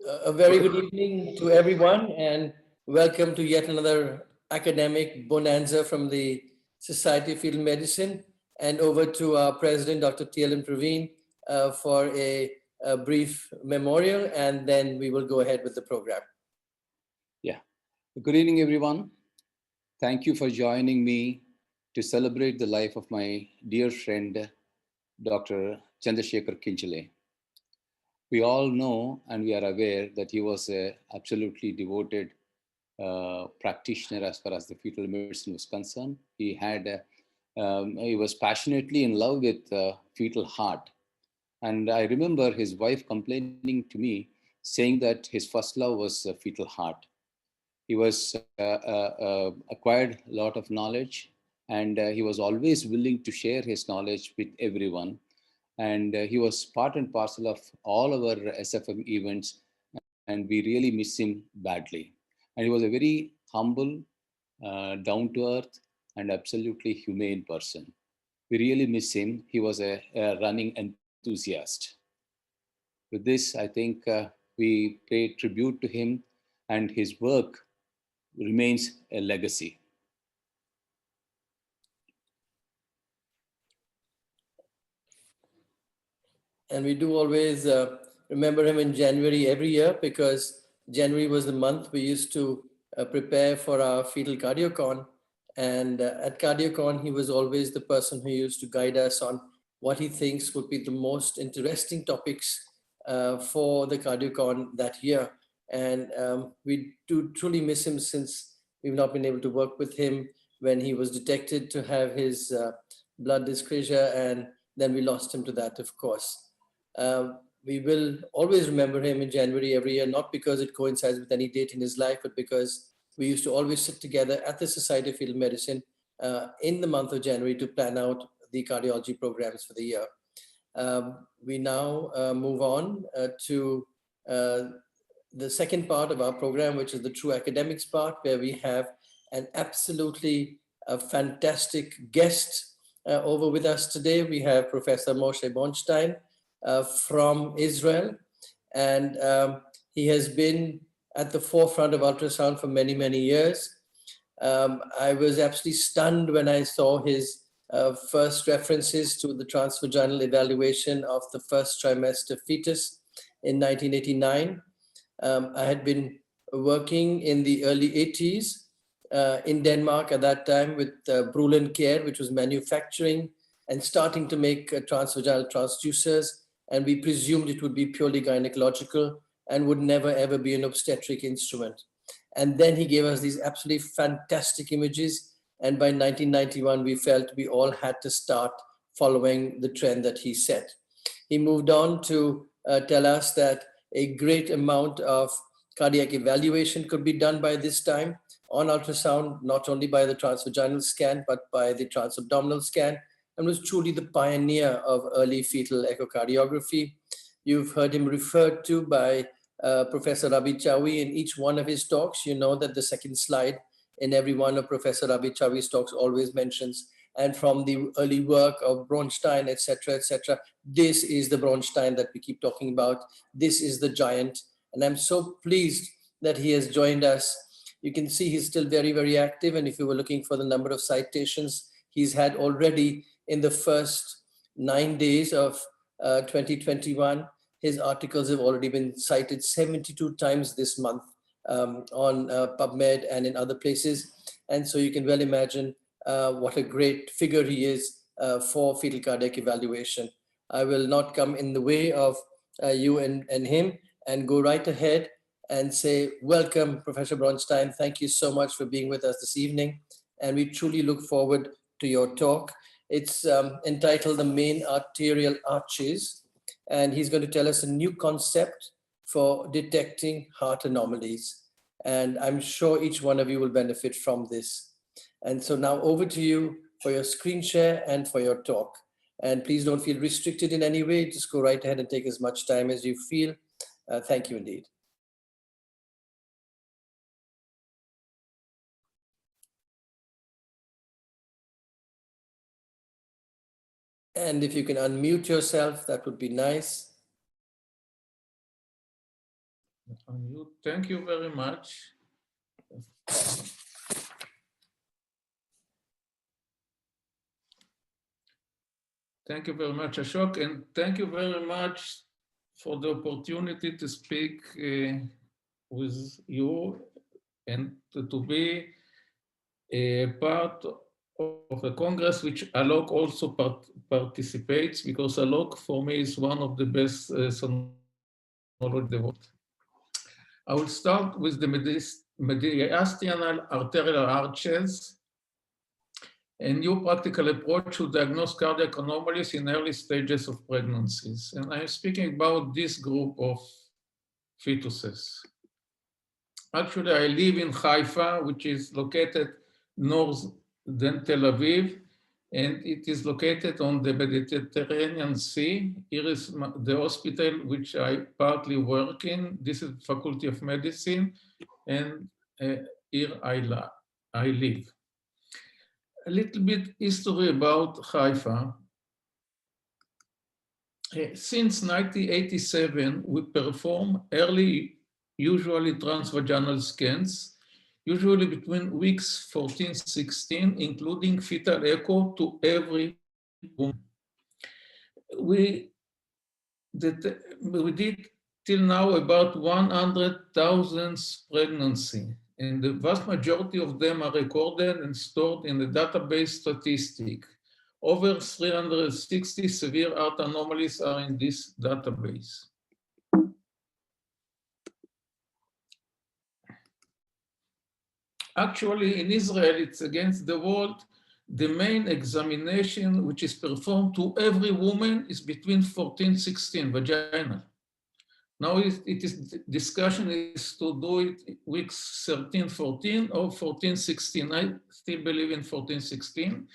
A very good evening to everyone, and welcome to yet another academic bonanza from the Society of Fetal Medicine. And over to our president, Dr. T.L.M. Praveen, for a brief memorial, and then we will go ahead with the program. Yeah. Good evening, everyone. Thank you for joining me to celebrate the life of my dear friend, Dr. Chandrasekhar Kinchale. We all know and we are aware that he was an absolutely devoted practitioner as far as the fetal medicine was concerned. He was passionately in love with fetal heart. And I remember his wife complaining to me, saying that his first love was fetal heart. He was acquired a lot of knowledge, and he was always willing to share his knowledge with everyone. And he was part and parcel of all our SFM events, and we really miss him badly. And he was a very humble, down to earth, and absolutely humane person. We really miss him. He was a running enthusiast. With this, I think we pay tribute to him, and his work remains a legacy. And we do always remember him in January every year, because January was the month we used to prepare for our fetal cardiocon. And at cardiocon, he was always the person who used to guide us on what he thinks would be the most interesting topics for the cardiocon that year. And we do truly miss him, since we've not been able to work with him when he was detected to have his blood dyscrasia, and then we lost him to that, of course. We will always remember him in January every year, not because it coincides with any date in his life, but because we used to always sit together at the Society of Fetal Medicine in the month of January to plan out the cardiology programs for the year. We now move on to the second part of our program, which is the true academics part, where we have an absolutely fantastic guest over with us today. We have Professor Moshe Bronshtein from Israel, and he has been at the forefront of ultrasound for many, many years. I was absolutely stunned when I saw his first references to the transvaginal evaluation of the first trimester fetus in 1989. I had been working in the early 80s in Denmark at that time with Brulin Care, which was manufacturing and starting to make transvaginal transducers. And we presumed it would be purely gynecological and would never ever be an obstetric instrument. And then he gave us these absolutely fantastic images. And by 1991, we felt we all had to start following the trend that he set. He moved on to tell us that a great amount of cardiac evaluation could be done by this time on ultrasound, not only by the transvaginal scan, but by the transabdominal scan, and was truly the pioneer of early fetal echocardiography. You've heard him referred to by Professor Rabi Chawi in each one of his talks. You know that the second slide in every one of Professor Rabi Chawi's talks always mentions, and from the early work of Bronshtein, etc., this is the Bronshtein that we keep talking about. This is the giant. And I'm so pleased that he has joined us. You can see he's still very, very active. And if you were looking for the number of citations he's had already in the first 9 days of 2021, his articles have already been cited 72 times this month on PubMed and in other places. And so you can well imagine what a great figure he is for fetal cardiac evaluation. I will not come in the way of you and him, and go right ahead and say, welcome, Professor Bronshtein. Thank you so much for being with us this evening. And we truly look forward to your talk. It's entitled The Main Arterial Arches, and he's going to tell us a new concept for detecting heart anomalies. And I'm sure each one of you will benefit from this. And so now over to you for your screen share and for your talk. And please don't feel restricted in any way. Just go right ahead and take as much time as you feel. Thank you indeed. And if you can unmute yourself, that would be nice. Thank you very much. Thank you very much, Ashok, and thank you very much for the opportunity to speak with you and to be a part of a congress which Alok also participates, because Alok for me is one of the best sonologists in the world. I will start with the mediastinal arterial arches, a new practical approach to diagnose cardiac anomalies in early stages of pregnancies. And I'm speaking about this group of fetuses. Actually, I live in Haifa, which is located north than Tel Aviv, and it is located on the Mediterranean Sea. Here is the hospital which I partly work in. This is the Faculty of Medicine, and here I live. A little bit history about Haifa. Since 1987, we perform early, usually transvaginal scans, usually between weeks 14-16, including fetal echo to every woman. We did till now about 100,000 pregnancy, and the vast majority of them are recorded and stored in the database statistic. Over 360 severe heart anomalies are in this database. Actually, in Israel, it's against the world. The main examination which is performed to every woman is between 14-16, vaginal. Now discussion is to do it weeks 13-14 or 14-16. I still believe in 14-16.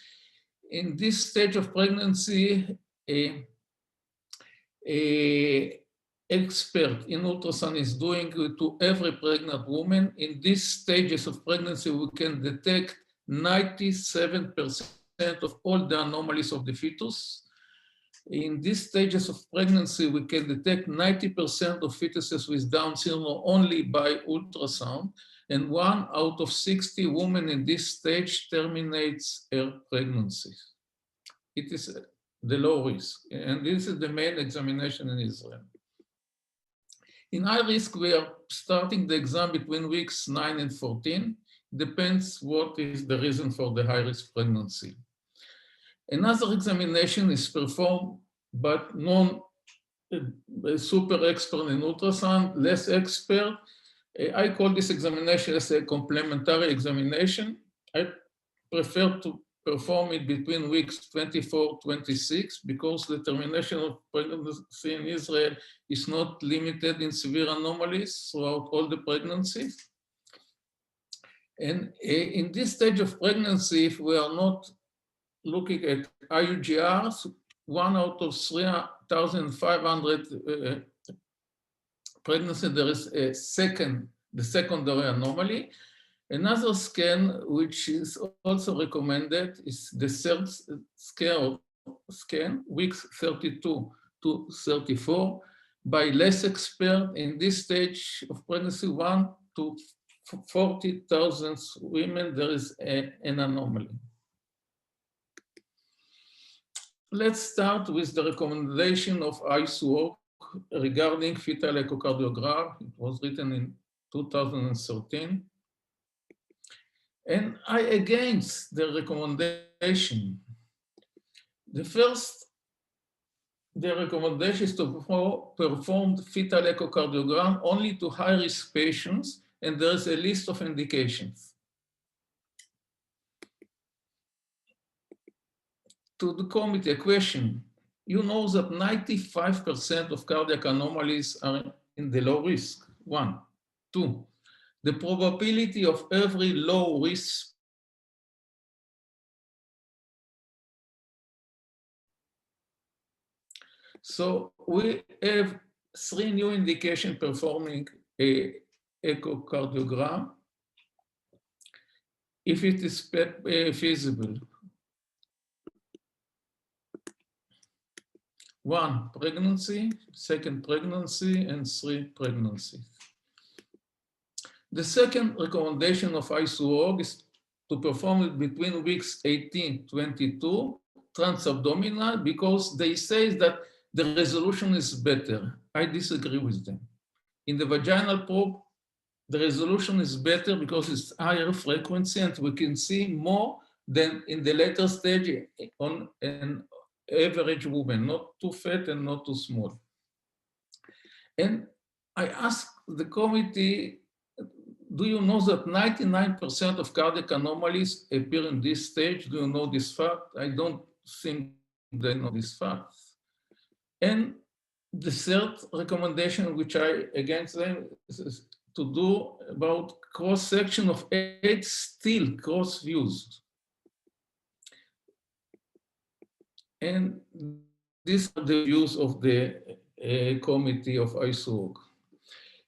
In this stage of pregnancy, a expert in ultrasound is doing it to every pregnant woman. In these stages of pregnancy, we can detect 97% of all the anomalies of the fetus. In these stages of pregnancy, we can detect 90% of fetuses with Down syndrome only by ultrasound, and 1 out of 60 women in this stage terminates her pregnancy. It is the low risk, and this is the main examination in Israel. In high risk, we are starting the exam between weeks 9 and 14. Depends what is the reason for the high risk pregnancy. Another examination is performed, but super expert in ultrasound, less expert. I call this examination as a complementary examination. I prefer to perform it between weeks 24-26 because the termination of pregnancy in Israel is not limited in severe anomalies throughout all the pregnancies. And in this stage of pregnancy, if we are not looking at IUGRs, 1 out of 3,500 pregnancy, there is the secondary anomaly. Another scan, which is also recommended, is the third scan, weeks 32-34, by less expert. In this stage of pregnancy, 1 to 40,000 women, there is an anomaly. Let's start with the recommendation of ISWOC regarding fetal echocardiogram. It was written in 2013. And I against the recommendation. The recommendation is to perform fetal echocardiogram only to high-risk patients, and there is a list of indications. To the committee, a question. You know that 95% of cardiac anomalies are in the low risk, 1. 2, the probability of every low risk so we have 3 new indications performing a echocardiogram if it is feasible. 1, pregnancy, 2nd pregnancy, and 3 pregnancies. The second recommendation of ISO-OG is to perform it between weeks 18-22 transabdominal, because they say that the resolution is better. I disagree with them. In the vaginal probe, the resolution is better because it's higher frequency and we can see more than in the later stage on an average woman, not too fat and not too small. And I asked the committee, do you know that 99% of cardiac anomalies appear in this stage? Do you know this fact? I don't think they know this fact. And the third recommendation, which I against them, is to do about cross-section of 8 still cross views. And these are the views of the committee of ISO-OG.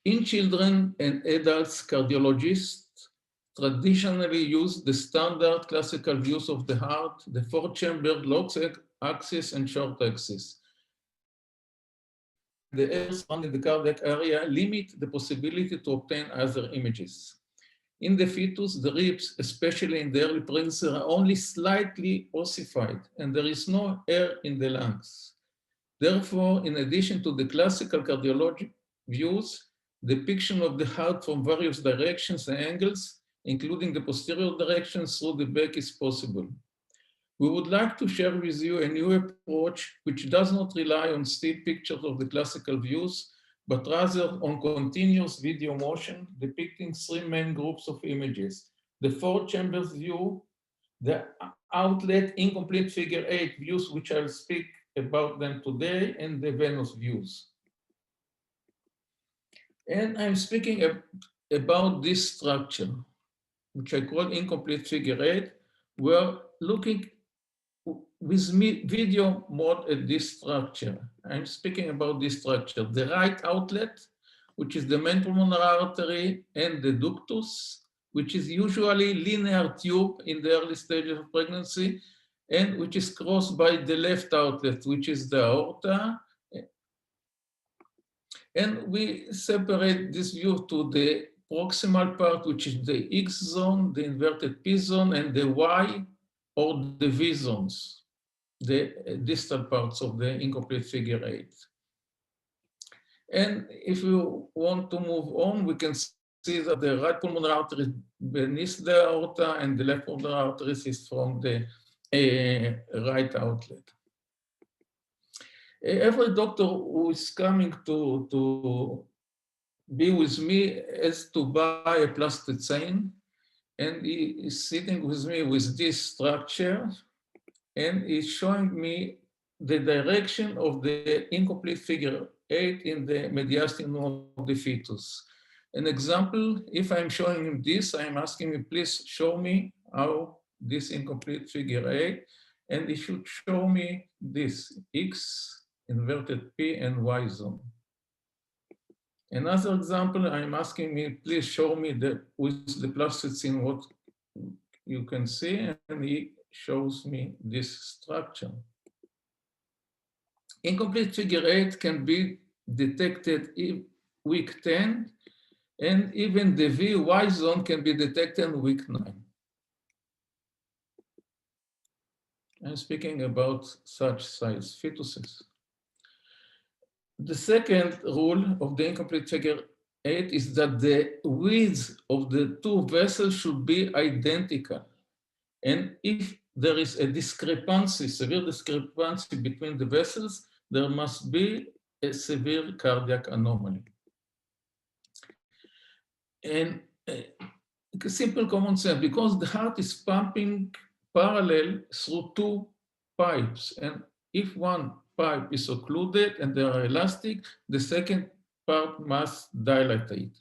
In children and adults, cardiologists traditionally use the standard classical views of the heart, the 4-chambered long axis and short axis. The air surrounding the cardiac area limit the possibility to obtain other images. In the fetus, the ribs, especially in the early pregnancy, are only slightly ossified, and there is no air in the lungs. Therefore, in addition to the classical cardiologic views, depiction of the heart from various directions and angles, including the posterior directions through the back, is possible. We would like to share with you a new approach which does not rely on still pictures of the classical views, but rather on continuous video motion depicting 3 main groups of images: the 4 chambers view, the outlet incomplete figure 8 views, which I'll speak about them today, and the Venus views. And I'm speaking about this structure, which I call incomplete figure 8. We're looking with video mode at this structure. I'm speaking about this structure. The right outlet, which is the main pulmonary artery, and the ductus, which is usually linear tube in the early stages of pregnancy, and which is crossed by the left outlet, which is the aorta. And we separate this view to the proximal part, which is the X zone, the inverted P zone, and the Y or the V zones, the distal parts of the incomplete figure 8. And if you want to move on, we can see that the right pulmonary artery is beneath the aorta and the left pulmonary artery is from the right outlet. Every doctor who is coming to be with me has to buy a plasticine, and he is sitting with me with this structure, and he's showing me the direction of the incomplete figure 8 in the mediastinum of the fetus. An example, if I'm showing him this, I'm asking him, please show me how this incomplete figure 8, and he should show me this X, inverted P, and Y zone. Another example, I'm asking me, please show me with the plasticine what you can see, and he shows me this structure. Incomplete figure 8 can be detected in week 10, and even the VY zone can be detected in week 9. I'm speaking about such size fetuses. The second rule of the incomplete figure 8 is that the width of the 2 vessels should be identical. And if there is a discrepancy, severe discrepancy between the vessels, there must be a severe cardiac anomaly. And a simple common sense, because the heart is pumping parallel through 2 pipes, and if one pipe is occluded and they are elastic, the second part must dilate.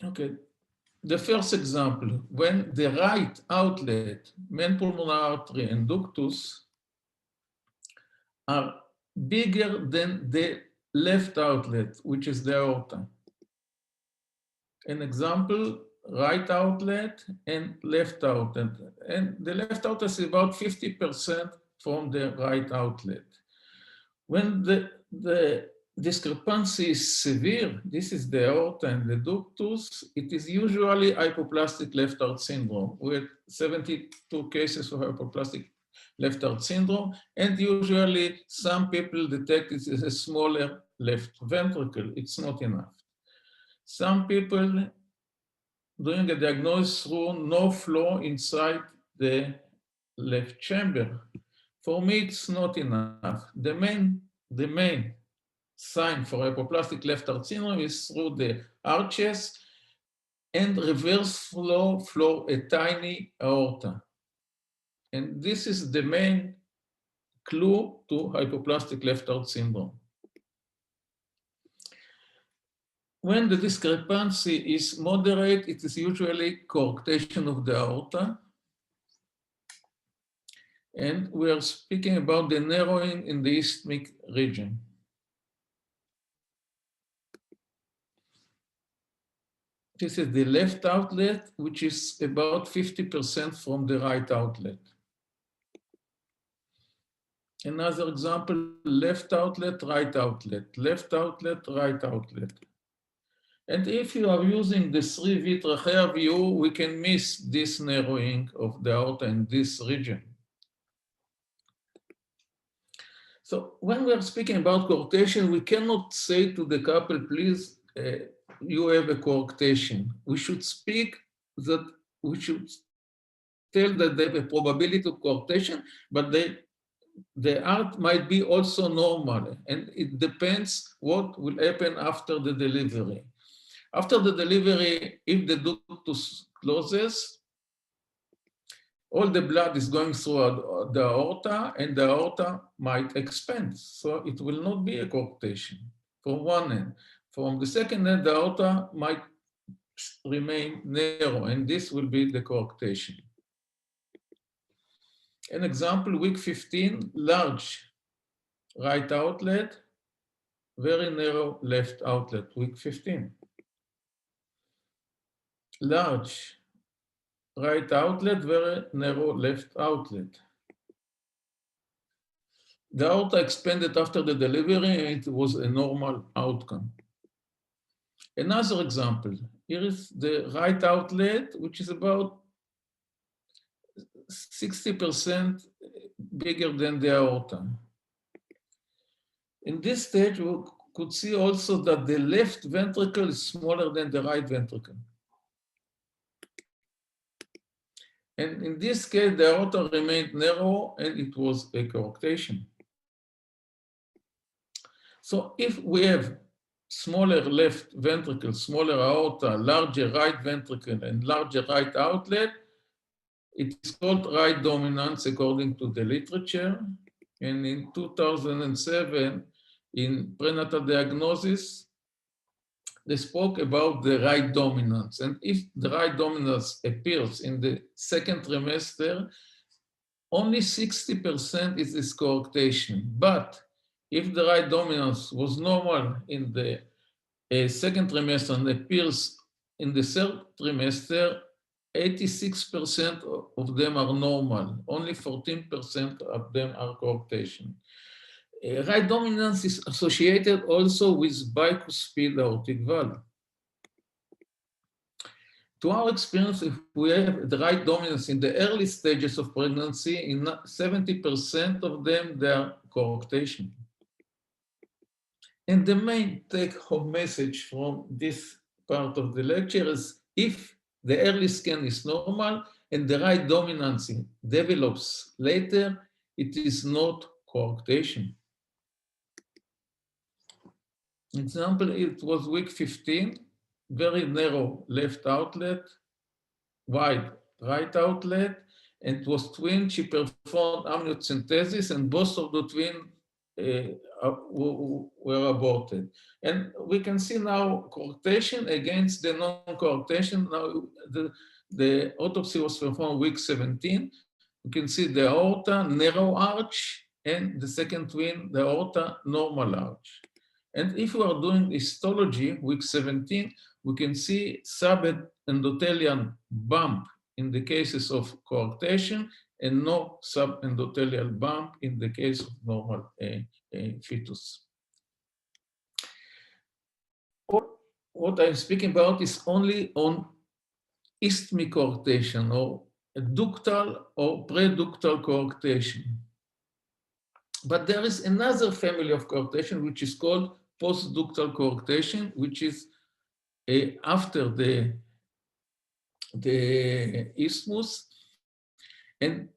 Okay, the first example, when the right outlet, main pulmonary artery and ductus, are bigger than the left outlet, which is the aorta. An example, right outlet and left outlet. And the left outlet is about 50% from the right outlet. When the discrepancy is severe, this is the aorta and the ductus, it is usually hypoplastic left heart syndrome. We had 72 cases of hypoplastic left heart syndrome, and usually some people detect it as a smaller left ventricle. It's not enough. Some people doing a diagnosis through no flow inside the left chamber. For me, it's not enough. The main sign for hypoplastic left heart syndrome is through the arches and reverse flow a tiny aorta. And this is the main clue to hypoplastic left heart syndrome. When the discrepancy is moderate, it is usually coarctation of the aorta. And we are speaking about the narrowing in the isthmic region. This is the left outlet, which is about 50% from the right outlet. Another example, left outlet, right outlet, left outlet, right outlet. And if you are using the 3V trachea view, we can miss this narrowing of the aorta in this region. So when we are speaking about coarctation, we cannot say to the couple, please, you have a coarctation. We should speak that, we should tell that they have a probability of coarctation, but the heart might be also normal, and it depends what will happen after the delivery. After the delivery, if the ductus closes, all the blood is going through the aorta, and the aorta might expand. So it will not be a coarctation from one end. From the second end, the aorta might remain narrow, and this will be the coarctation. An example, week 15, large right outlet, very narrow left outlet, week 15. Large right outlet, very narrow left outlet. The aorta expanded after the delivery, and it was a normal outcome. Another example, here is the right outlet, which is about 60% bigger than the aorta. In this stage, we could see also that the left ventricle is smaller than the right ventricle. And in this case, the aorta remained narrow, and it was a coarctation. So if we have smaller left ventricle, smaller aorta, larger right ventricle, and larger right outlet, it is called right dominance according to the literature. And in 2007, in prenatal diagnosis, they spoke about the right dominance. And if the right dominance appears in the second trimester, only 60% is this coarctation. But if the right dominance was normal in the second trimester and appears in the third trimester, 86% of them are normal. Only 14% of them are coarctation. Right dominance is associated also with bicuspid aortic valve. To our experience, if we have the right dominance in the early stages of pregnancy, in 70% of them, they are coarctation. And the main take-home message from this part of the lecture is if the early scan is normal and the right dominance develops later, it is not coarctation. Example, it was week 15, very narrow left outlet, wide right outlet, and it was twin. She performed amniocentesis, and both of the twin were aborted. And we can see now coarctation against the non-coarctation. Now the autopsy was performed week 17. You can see the aorta, narrow arch, and the second twin, the aorta, normal arch. And if we are doing histology, week 17, we can see subendothelial bump in the cases of coarctation and no subendothelial bump in the case of normal fetus. What I'm speaking about is only on isthmic coarctation or ductal or preductal coarctation. But there is another family of coarctation which is called postductal coarctation, which is after the isthmus. And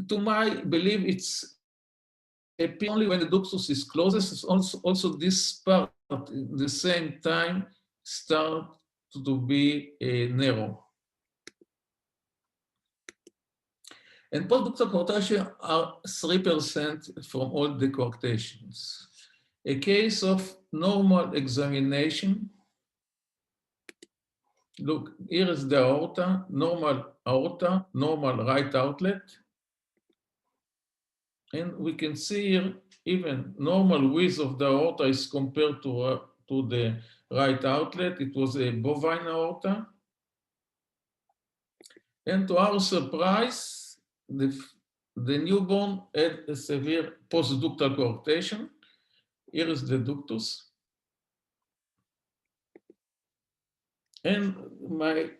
to my belief, it's only when the ductus is closest. It's also this part at the same time start to be narrow. And postductal coarctation are 3% from all the coarctations. A case of normal examination. Look, here is the aorta, normal right outlet. And we can see here even normal width of the aorta is compared to the right outlet. It was a bovine aorta. And to our surprise, the newborn had a severe postductal coarctation. Here is the ductus. And my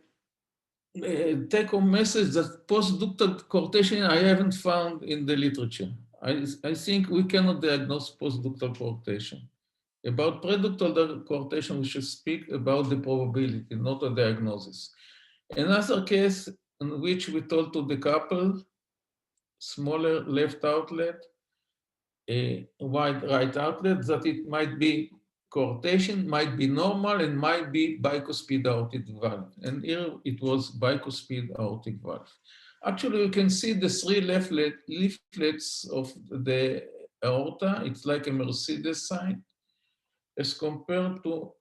take-home message that postductal coarctation I haven't found in the literature. I think we cannot diagnose postductal coarctation. About preductal coarctation, we should speak about the probability, not a diagnosis. Another case in which we told to the couple, smaller left outlet, a wide right outlet, that it might be coarctation, might be normal, and might be bicuspid aortic valve. And here it was bicuspid aortic valve. Actually, you can see the three leaflets of the aorta. It's like a Mercedes sign as compared to,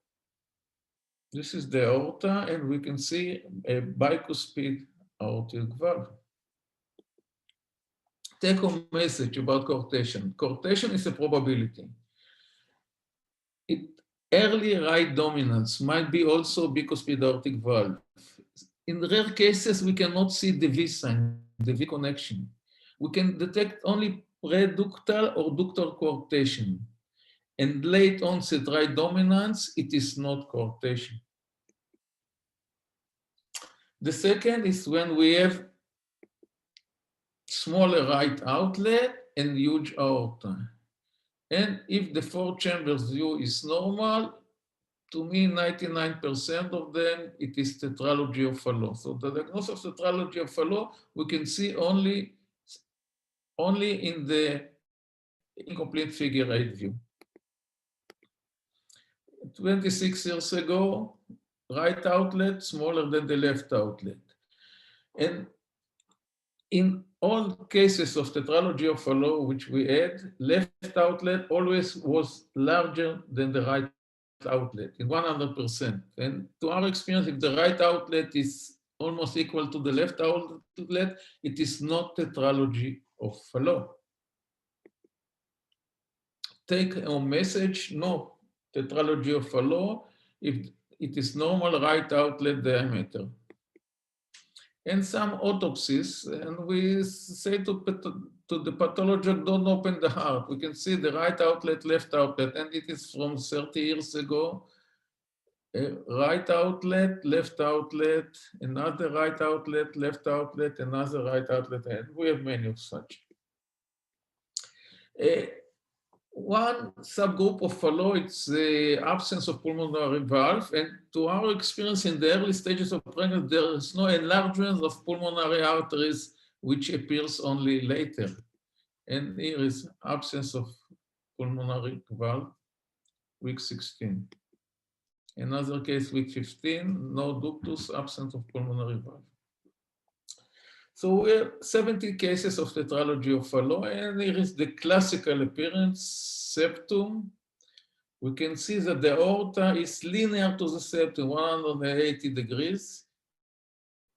this is the aorta, and we can see a bicuspid aortic valve. Take-home message about coarctation. Coarctation is a probability. Early right dominance might be also bicuspid aortic valve. In rare cases, we cannot see the V sign, the V connection. We can detect only preductal or ductal coarctation. And late onset right dominance, it is not coarctation. The second is when we have smaller right outlet and huge aorta. And if the four chambers view is normal, to me, 99% of them, it is tetralogy of Fallot. So the diagnosis of tetralogy of Fallot, we can see only in the incomplete figure 8 view. 26 years ago, right outlet smaller than the left outlet. And in all cases of tetralogy of Fallot, which we had, left outlet always was larger than the right outlet in 100%. And to our experience, if the right outlet is almost equal to the left outlet, it is not tetralogy of Fallot. Take a message, no tetralogy of Fallot if it is normal right outlet diameter. And some autopsies, and we say to the pathologist, don't open the heart. We can see the right outlet, left outlet, and it is from 30 years ago. Right outlet, left outlet, another right outlet, left outlet, another right outlet, and we have many of such. One subgroup of Fallot, it's the absence of pulmonary valve, and to our experience in the early stages of pregnancy, there is no enlargement of pulmonary arteries, which appears only later. And here is absence of pulmonary valve, week 16. Another case, week 15, no ductus, absence of pulmonary valve. So we have 70 cases of tetralogy of Fallot, and here is the classical appearance, septum. We can see that the aorta is linear to the septum, 180 degrees.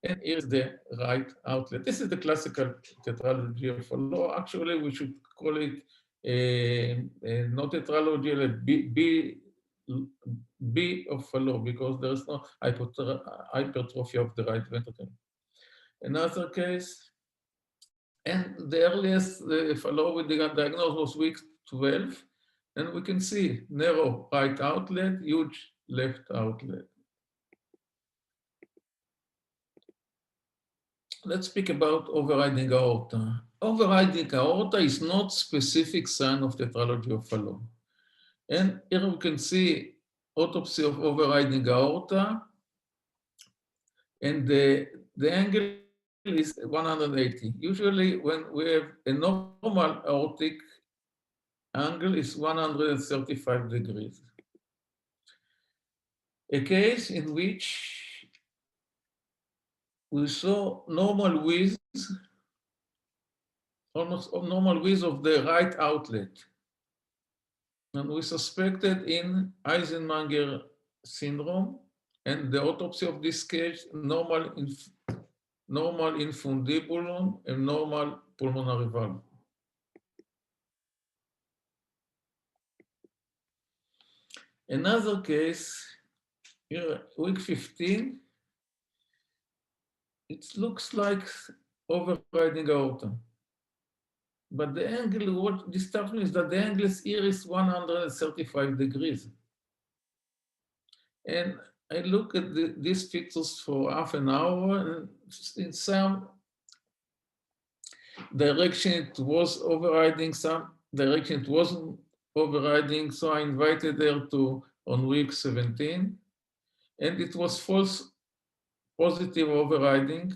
And here is the right outlet. This is the classical tetralogy of Fallot. Actually, we should call it not tetralogy, B of Fallot, because there is no hypertrophy of the right ventricle. Another case, And the earliest follow with the diagnosis was week 12. And we can see narrow right outlet, huge left outlet. Let's speak about overriding aorta. Overriding aorta is not specific sign of tetralogy of Fallot. And here we can see autopsy of overriding aorta. And the angle is 180. Usually when we have a normal aortic angle is 135 degrees. A case in which we saw normal width, almost normal width of the right outlet. And we suspected in Eisenmenger syndrome, and the autopsy of this case, normal infundibulum and normal pulmonary valve. Another case, here, week 15, it looks like overriding aorta. But the angle, what disturbs me is that the angle here is 135 degrees. And I look at these pictures for half an hour, and in some direction it was overriding, some direction it wasn't overriding. So I invited her to on week 17, and it was false positive overriding.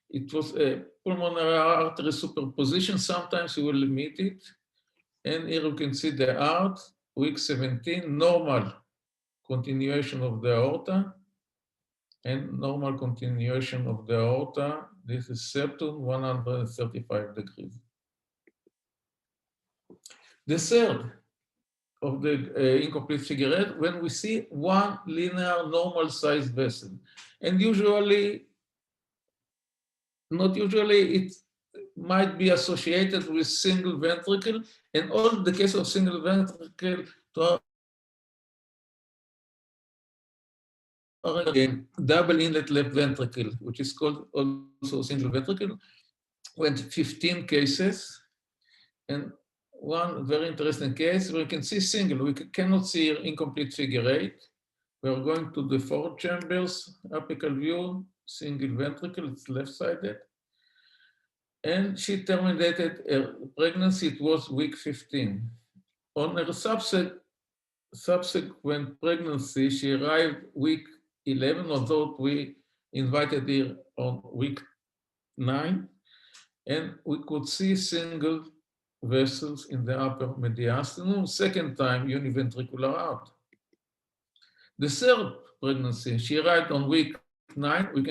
It was a pulmonary artery superposition. Sometimes you will meet it. And here you can see the heart, week 17, normal continuation of the aorta, and normal continuation of the aorta. This is septum, 135 degrees. The third of the incomplete figure, when we see one linear normal sized vessel, and usually, not usually, it might be associated with single ventricle, and all the case of single ventricle to double inlet left ventricle, which is called also single ventricle, went 15 cases. And one very interesting case, we can see single, we cannot see incomplete figure 8. We're going to the 4 chambers, apical view, single ventricle, it's left-sided. And she terminated her pregnancy, it was week 15. On her subsequent pregnancy, she arrived week 11, although we invited her on week 9, and we could see single vessels in the upper mediastinum, second time univentricular out. The third pregnancy, she arrived on week 9, we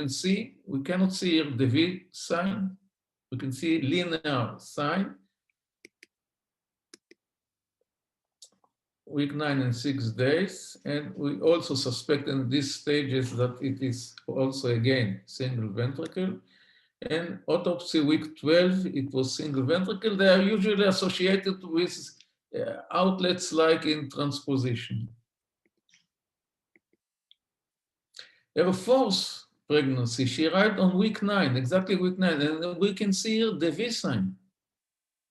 cannot see here the V sign, we can see linear sign, week 9 and 6 days, and we also suspect in these stages that it is also again single ventricle. And autopsy week 12, it was single ventricle. They are usually associated with outlets like in transposition. Her fourth pregnancy, she arrived on week 9, exactly week 9, and we can see here the V sign.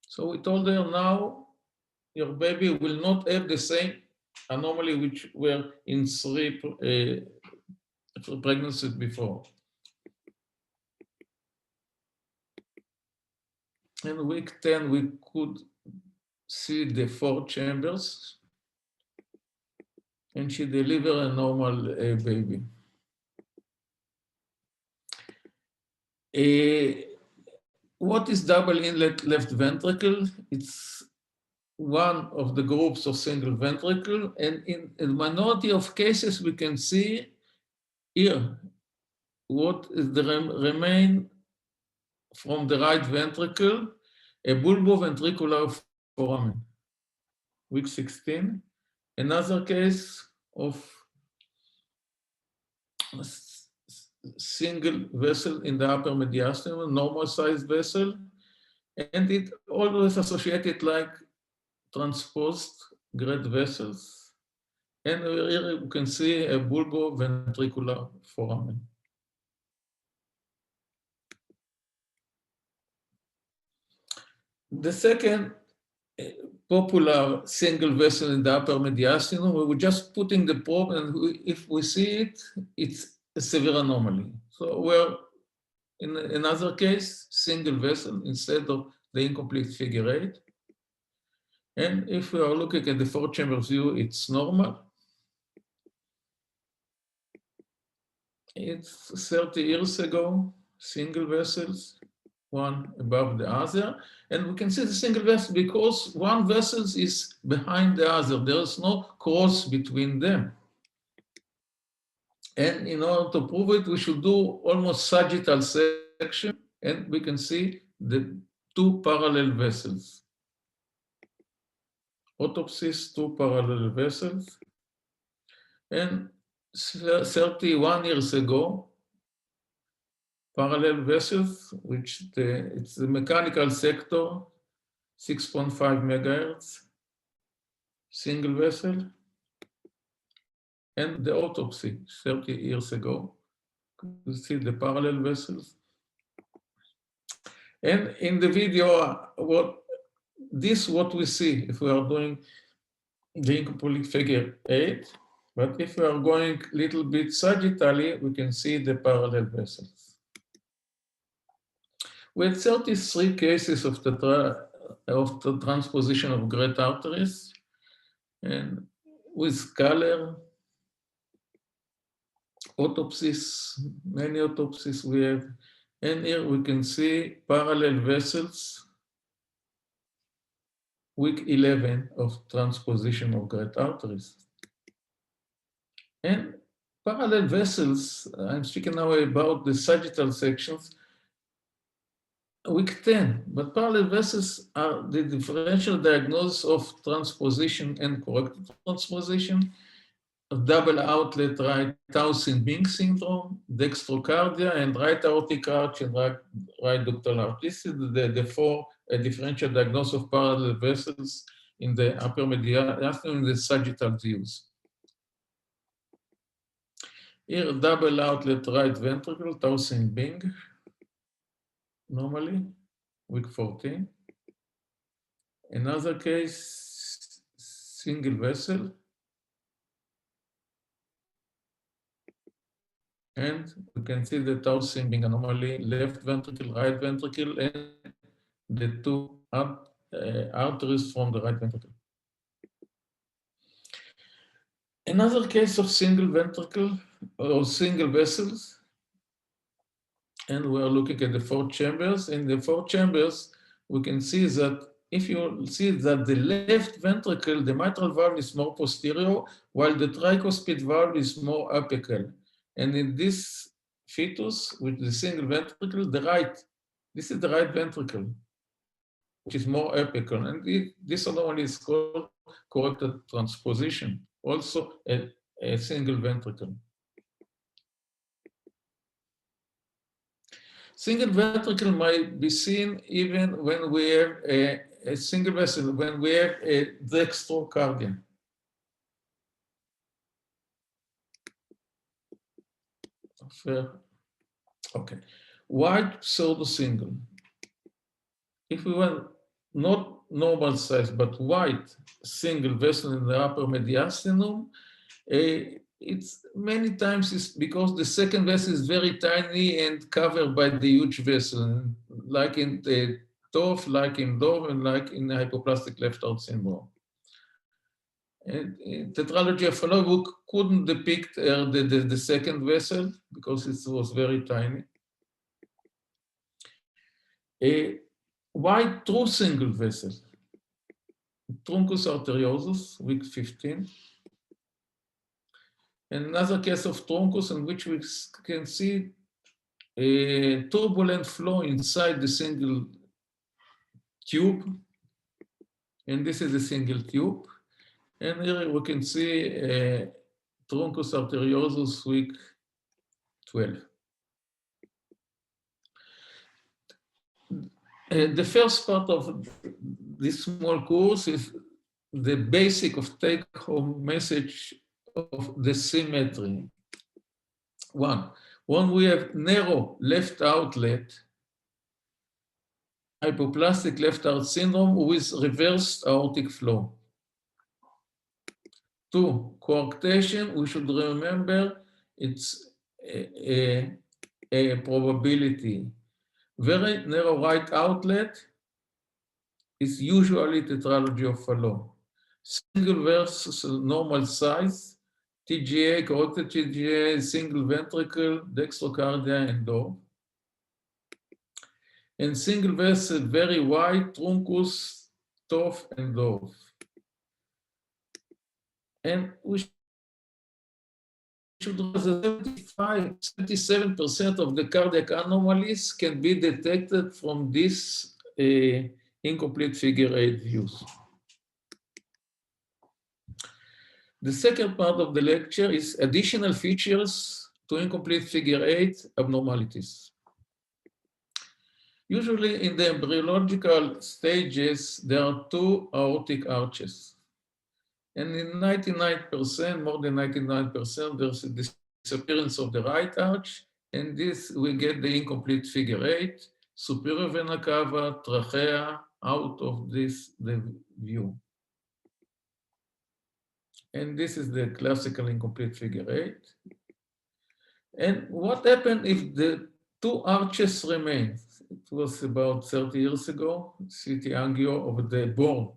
So we told her, now your baby will not have the same anomaly which were in 3 pregnancies before. In week 10, we could see the 4 chambers, and she delivered a normal baby. What is double inlet left ventricle? It's one of the groups of single ventricle, and in a minority of cases, we can see here what is the remain from the right ventricle, a bulboventricular foramen, week 16. Another case of a single vessel in the upper mediastinum, normal sized vessel, and it always associated like transposed great vessels. And here you can see a bulboventricular foramen. The second popular single vessel in the upper mediastinum, we were just putting the probe, and if we see it, it's a severe anomaly. So we're in another case, single vessel instead of the incomplete figure 8. And if we are looking at the 4-chamber view, it's normal. It's 30 years ago, single vessels, one above the other. And we can see the single vessel because one vessel is behind the other. There is no cross between them. And in order to prove it, we should do almost sagittal section, and we can see the two parallel vessels. Autopsies, two parallel vessels. And 31 years ago, parallel vessels, which it's the mechanical sector, 6.5 megahertz, single vessel, and the autopsy 30 years ago. You see the parallel vessels. And in the video, what we see if we are doing the incomplete figure 8, but if we are going a little bit sagittally, we can see the parallel vessels. We had 33 cases of the transposition of great arteries, and with color, autopsies, many autopsies we have. And here we can see parallel vessels, week 11 of transposition of great arteries. And parallel vessels, I'm speaking now about the sagittal sections, week 10, but parallel vessels are the differential diagnosis of transposition and corrected transposition, of double outlet right Towson-Bing syndrome, dextrocardia, and right aortic arch and right ductal arch. This is the four differential diagnosis of parallel vessels in the upper mediastinum in the sagittal views. Here, double outlet right ventricle, Towson-Bing, normally, week 14. Another case, single vessel. And we can see the Towson-Bing anomaly, left ventricle, right ventricle, and the two arteries from the right ventricle. Another case of single ventricle or single vessels, and we are looking at the 4 chambers. In the 4 chambers, we can see that if you see that the left ventricle, the mitral valve is more posterior, while the tricuspid valve is more apical. And in this fetus with the single ventricle, this is the right ventricle, which is more apical. And this anomaly is called corrected transposition, also a single ventricle. Single ventricle might be seen even when we have a single vessel, when we have a dextrocardia. Okay, wide pseudo-single. If we want not normal size, but wide single vessel in the upper mediastinum, it's many times it's because the second vessel is very tiny and covered by the huge vessel, like in the TOF, like in DOV, and like in hypoplastic left heart syndrome. And in tetralogy of Fallot couldn't depict the second vessel because it was very tiny. A wide true single vessel, truncus arteriosus, week 15. And another case of truncus in which we can see a turbulent flow inside the single tube. And this is a single tube. And here we can see truncus arteriosus, week 12. The first part of this small course is the basic of take-home message of the symmetry. One, when we have narrow left outlet, hypoplastic left heart syndrome with reversed aortic flow. 2, coarctation, we should remember it's a probability. Very narrow right outlet is usually tetralogy of Fallot. Single versus normal size, TGA, carotid TGA, single ventricle, dextrocardia, and dove. And single versus very wide, truncus, TOF, and dove. And we should know that 77% of the cardiac anomalies can be detected from this incomplete figure 8 views. The second part of the lecture is additional features to incomplete figure 8 abnormalities. Usually in the embryological stages, there are 2 aortic arches. And in 99%, more than 99%, there's a disappearance of the right arch, and this we get the incomplete figure 8, superior vena cava, trachea, out of this the view. And this is the classical incomplete figure 8. And what happened if the 2 arches remain? It was about 30 years ago, CT angio of the born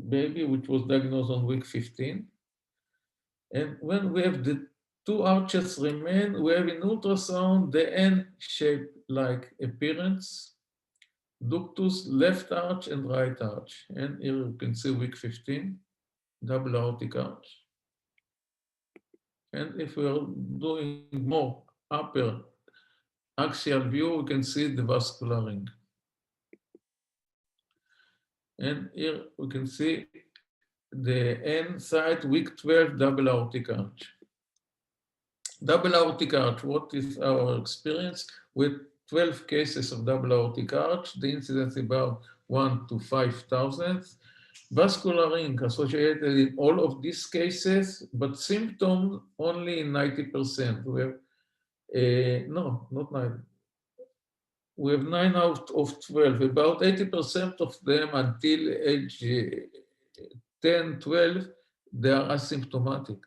baby, which was diagnosed on week 15. And when we have the 2 arches remain, we have in ultrasound the N-shaped like appearance, ductus, left arch, and right arch. And here you can see week 15, double aortic arch. And if we are doing more upper axial view, we can see the vascular ring. And here we can see the N side, week 12, double aortic arch. Double aortic arch, what is our experience? With 12 cases of double aortic arch, the incidence is about 1 to 5,000. Vascular ring associated in all of these cases, but symptom only in 90%. We have, no, not 90. We have 9 out of 12. About 80% of them until age 10, 12, they are asymptomatic.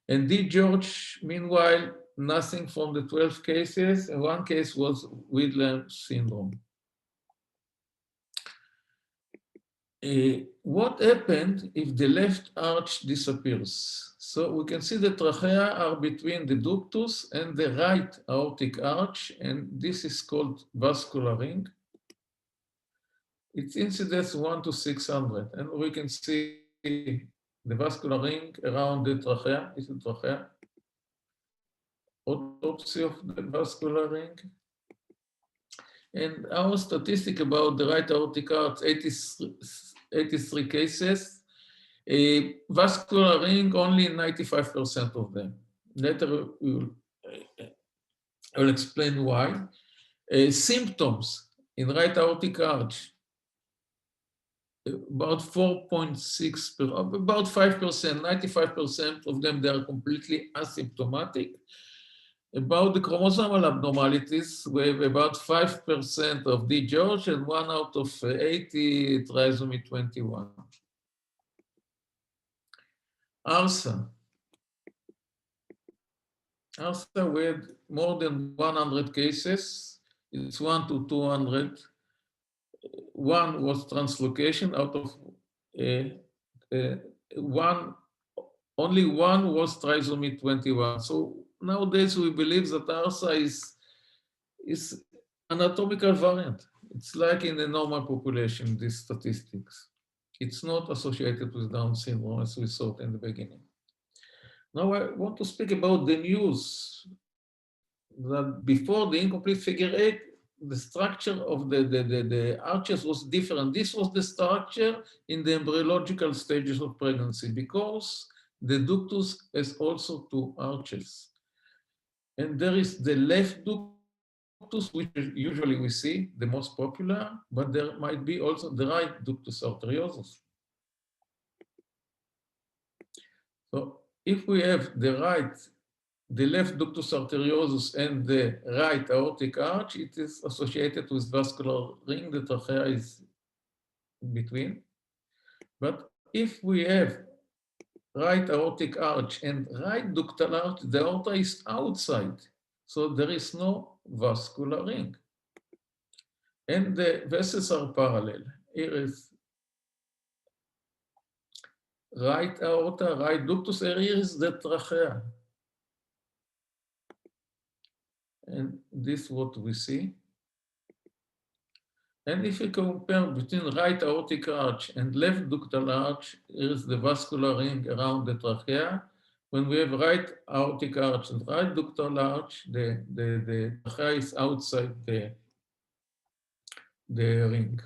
And D. George, meanwhile, nothing from the 12 cases, and 1 case was Williams syndrome. What happened if the left arch disappears? So we can see the trachea are between the ductus and the right aortic arch, and this is called vascular ring. Its incidence 1 to 600, and we can see the vascular ring around the trachea. This is the trachea. Autopsy of the vascular ring. And our statistic about the right aortic arch, 83 cases. Vascular ring, only 95% of them. Later, I will explain why. Symptoms in right aortic arch, about 4.6, about 5%, 95% of them, they are completely asymptomatic. About the chromosomal abnormalities, we have about 5% of D. George and 1 out of 80 trisomy 21. ARSA. ARSA, we had more than 100 cases. It's 1 to 200. 1 was translocation out of only 1 was trisomy 21. So nowadays we believe that ARSA is anatomical variant. It's like in the normal population, these statistics. It's not associated with Down syndrome as we thought in the beginning. Now I want to speak about the news that before the incomplete figure 8, the structure of the arches was different. This was the structure in the embryological stages of pregnancy because the ductus has also 2 arches. And there is the left ductus, which usually we see, the most popular, but there might be also the right ductus arteriosus. So if we have the right the left ductus arteriosus and the right aortic arch, it is associated with vascular ring. The trachea is in between. But if we have right aortic arch and right ductal arch, the aorta is outside. So there is no vascular ring. And the vessels are parallel. Here is right aorta, right ductus, and here is the trachea. And this is what we see. And if you compare between right aortic arch and left ductal arch, here is the vascular ring around the trachea. When we have right aortic arch and right ductal arch, the trachea is outside the ring.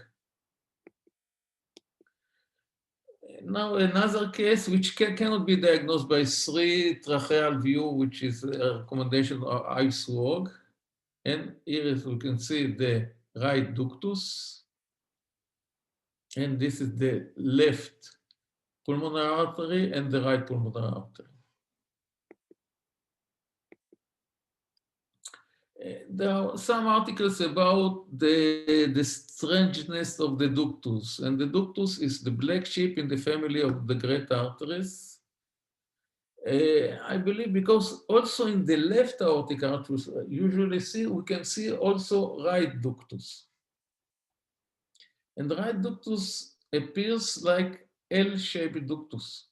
Now, another case which cannot be diagnosed by 3 tracheal view, which is a recommendation of ISWOG. And here, as we can see, the right ductus. And this is the left pulmonary artery and the right pulmonary artery. There are some articles about the strangeness of the ductus, and the ductus is the black sheep in the family of the great arteries. I believe because also in the left aortic arch, usually we can see also right ductus. And the right ductus appears like L-shaped ductus.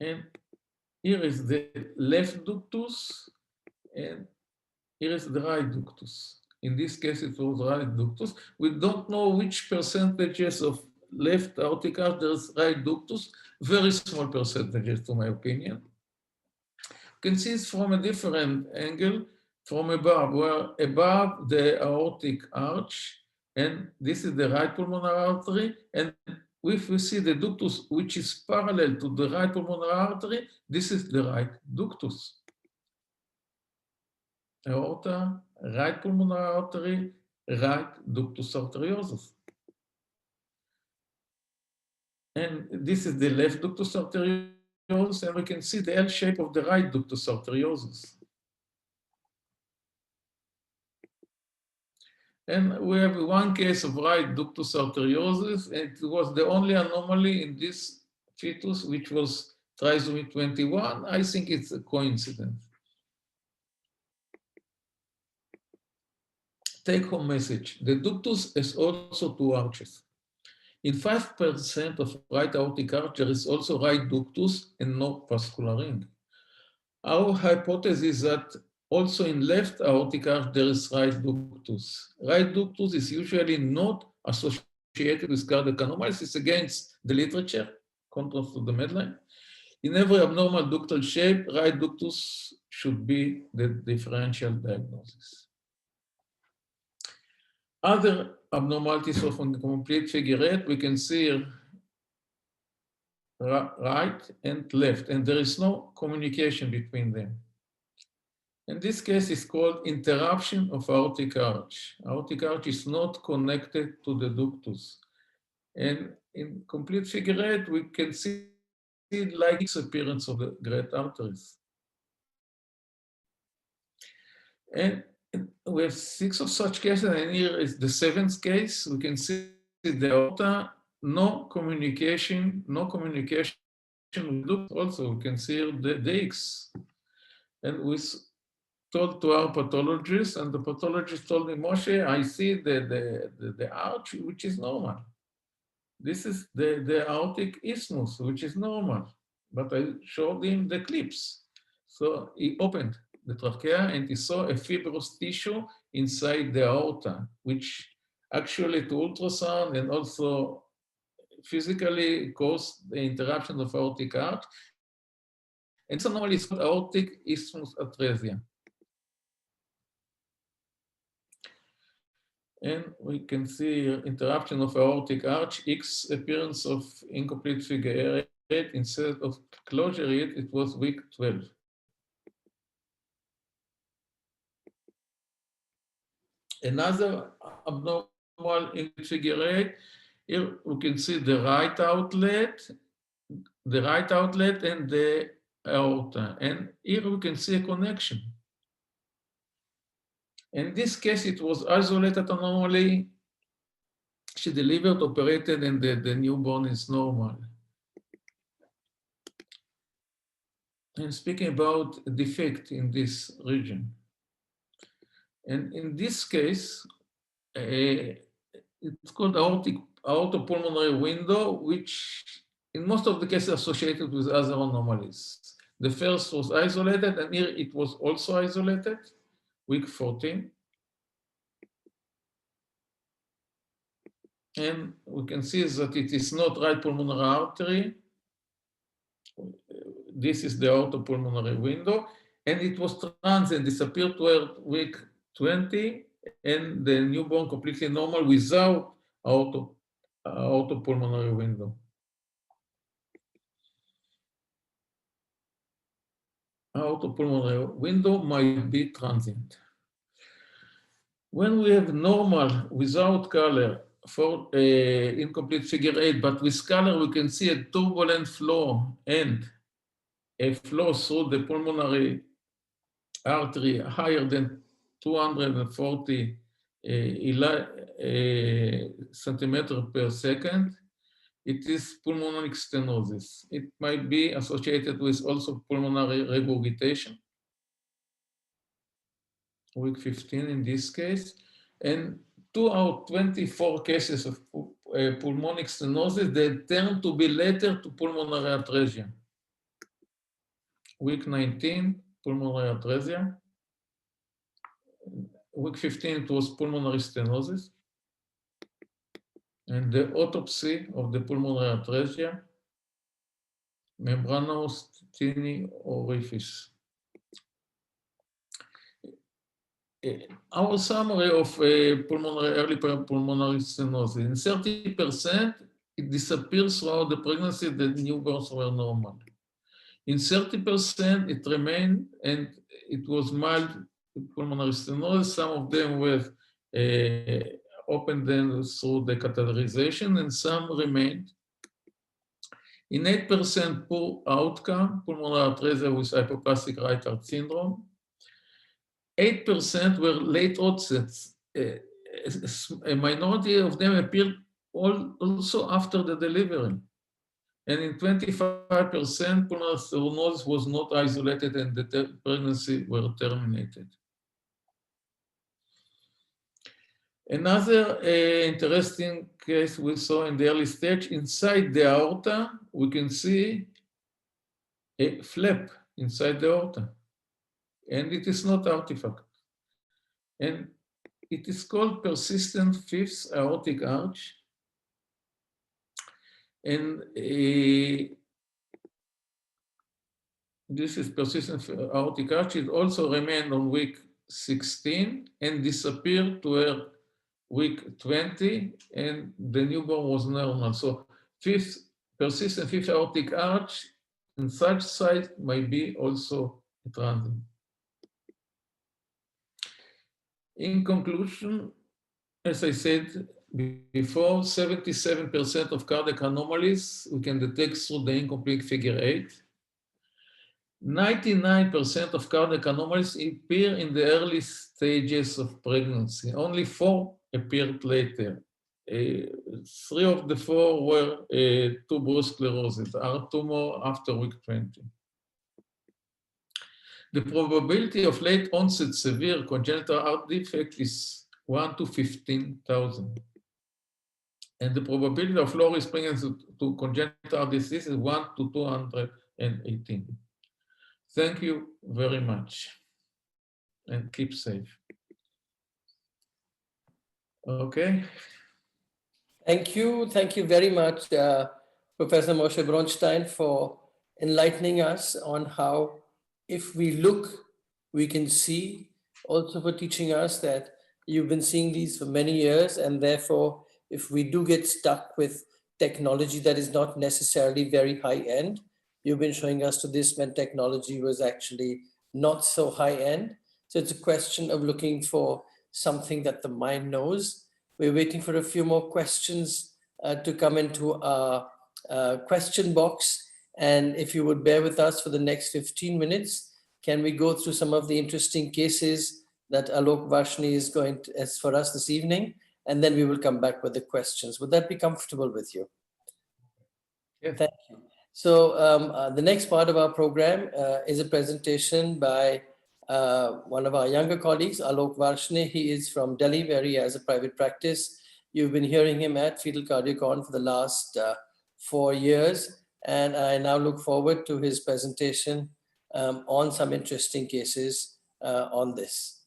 And here is the left ductus, and here is the right ductus. In this case, it was right ductus. We don't know which percentages of left aortic arch there's right ductus, very small percentages, to my opinion. You can see it from a different angle, from above, where above the aortic arch, and this is the right pulmonary artery, and if we see the ductus, which is parallel to the right pulmonary artery, this is the right ductus. Aorta, right pulmonary artery, right ductus arteriosus. And this is the left ductus arteriosus, and we can see the L shape of the right ductus arteriosus. And we have one case of right ductus arteriosus. It was the only anomaly in this fetus, which was trisomy 21. I think it's a coincidence. Take-home message. The ductus has also 2 arches. In 5% of right aortic arch, there is also right ductus and no vascular ring. Our hypothesis is that also in left aortic arch, there is right ductus. Right ductus is usually not associated with cardiac anomalies. It's against the literature, contrast to the Medline. In every abnormal ductal shape, right ductus should be the differential diagnosis. Other abnormalities of incomplete figure 8, we can see here right and left, and there is no communication between them. And this case is called interruption of aortic arch. Aortic arch is not connected to the ductus. And in complete figure 8, we can see like its appearance of the great arteries. And we have 6 of such cases, and here is the 7th case. We can see the aorta, no communication with duct. Also, we can see here the X. And we told to our pathologist, and the pathologist told me, Moshe, I see the arch, which is normal. This is the aortic isthmus, which is normal. But I showed him the clips. So he opened the trachea and he saw a fibrous tissue inside the aorta, which actually to ultrasound and also physically caused the interruption of aortic arch. And this anomaly is called aortic isthmus atresia. And we can see interruption of aortic arch, X appearance of incomplete figure 8. Instead of closure rate, it was week 12. Another abnormal in figure 8, here we can see the right outlet, the right outlet and the aorta. And here we can see a connection. In this case, it was isolated anomaly. She delivered, operated, and the newborn is normal. And speaking about a defect in this region. And in this case, it's called aortic auto-pulmonary window, which in most of the cases associated with other anomalies. The first was isolated, and here it was also isolated, week 14. And we can see that it is not right pulmonary artery. This is the auto-pulmonary window, and it was transient, disappeared toward week 20, and the newborn completely normal without auto-pulmonary window. Auto-pulmonary window might be transient. When we have normal without color for incomplete figure 8, but with color, we can see a turbulent flow and a flow through the pulmonary artery higher than 240 centimeters per second. It is pulmonary stenosis. It might be associated with also pulmonary regurgitation. Week 15 in this case. And 2 out of 24 cases of pulmonic stenosis, they turn to be later to pulmonary atresia. Week 19, pulmonary atresia. Week 15, it was pulmonary stenosis. And the autopsy of the pulmonary atresia, membranous tiny orifice. Our summary of early pulmonary stenosis. In 30%, it disappears throughout the pregnancy, the newborns were normal. In 30%, it remained, and it was mild pulmonary stenosis. Some of them were opened then through the catheterization, and some remained. In 8%, poor outcome, pulmonary atresia with hypoplastic right heart syndrome. 8% were late onsets. A minority of them appeared also after the delivery. And in 25%, pulmonary stenosis was not isolated and the pregnancy were terminated. Another interesting case we saw in the early stage, inside the aorta, we can see a flap inside the aorta. And it is not artifact. And it is called persistent fifth aortic arch. And this is persistent aortic arch. It also remained on week 16 and disappeared to week 20, and the newborn was normal. So persistent fifth aortic arch in such size might be also transient. In conclusion, as I said before, 77% of cardiac anomalies we can detect through the incomplete figure 8. 99% of cardiac anomalies appear in the early stages of pregnancy. Only 4 appeared later. 3 of the 4 were tuberous sclerosis, are tumor after week 20. The probability of late onset severe congenital heart defect is 1 to 15,000. And the probability of low risk pregnancy to congenital heart disease is 1 to 218. Thank you very much, and keep safe. Okay. Thank you very much, Professor Moshe Bronshtein, for enlightening us on how, if we look, we can see, also for teaching us that you've been seeing these for many years, and therefore, if we do get stuck with technology that is not necessarily very high end, you've been showing us to this when technology was actually not so high end. So it's a question of looking for something that the mind knows. We're waiting for a few more questions to come into our question box. And if you would bear with us for the next 15 minutes, can we go through some of the interesting cases that Alok Varshney is going to, as for us this evening, and then we will come back with the questions. Would that be comfortable with you? Yes. Thank you. So the next part of our program is a presentation by one of our younger colleagues, Alok Varshney. He is from Delhi, where he has a private practice. You've been hearing him at Fetal Cardiocon for the last 4 years. And I now look forward to his presentation on some interesting cases on this.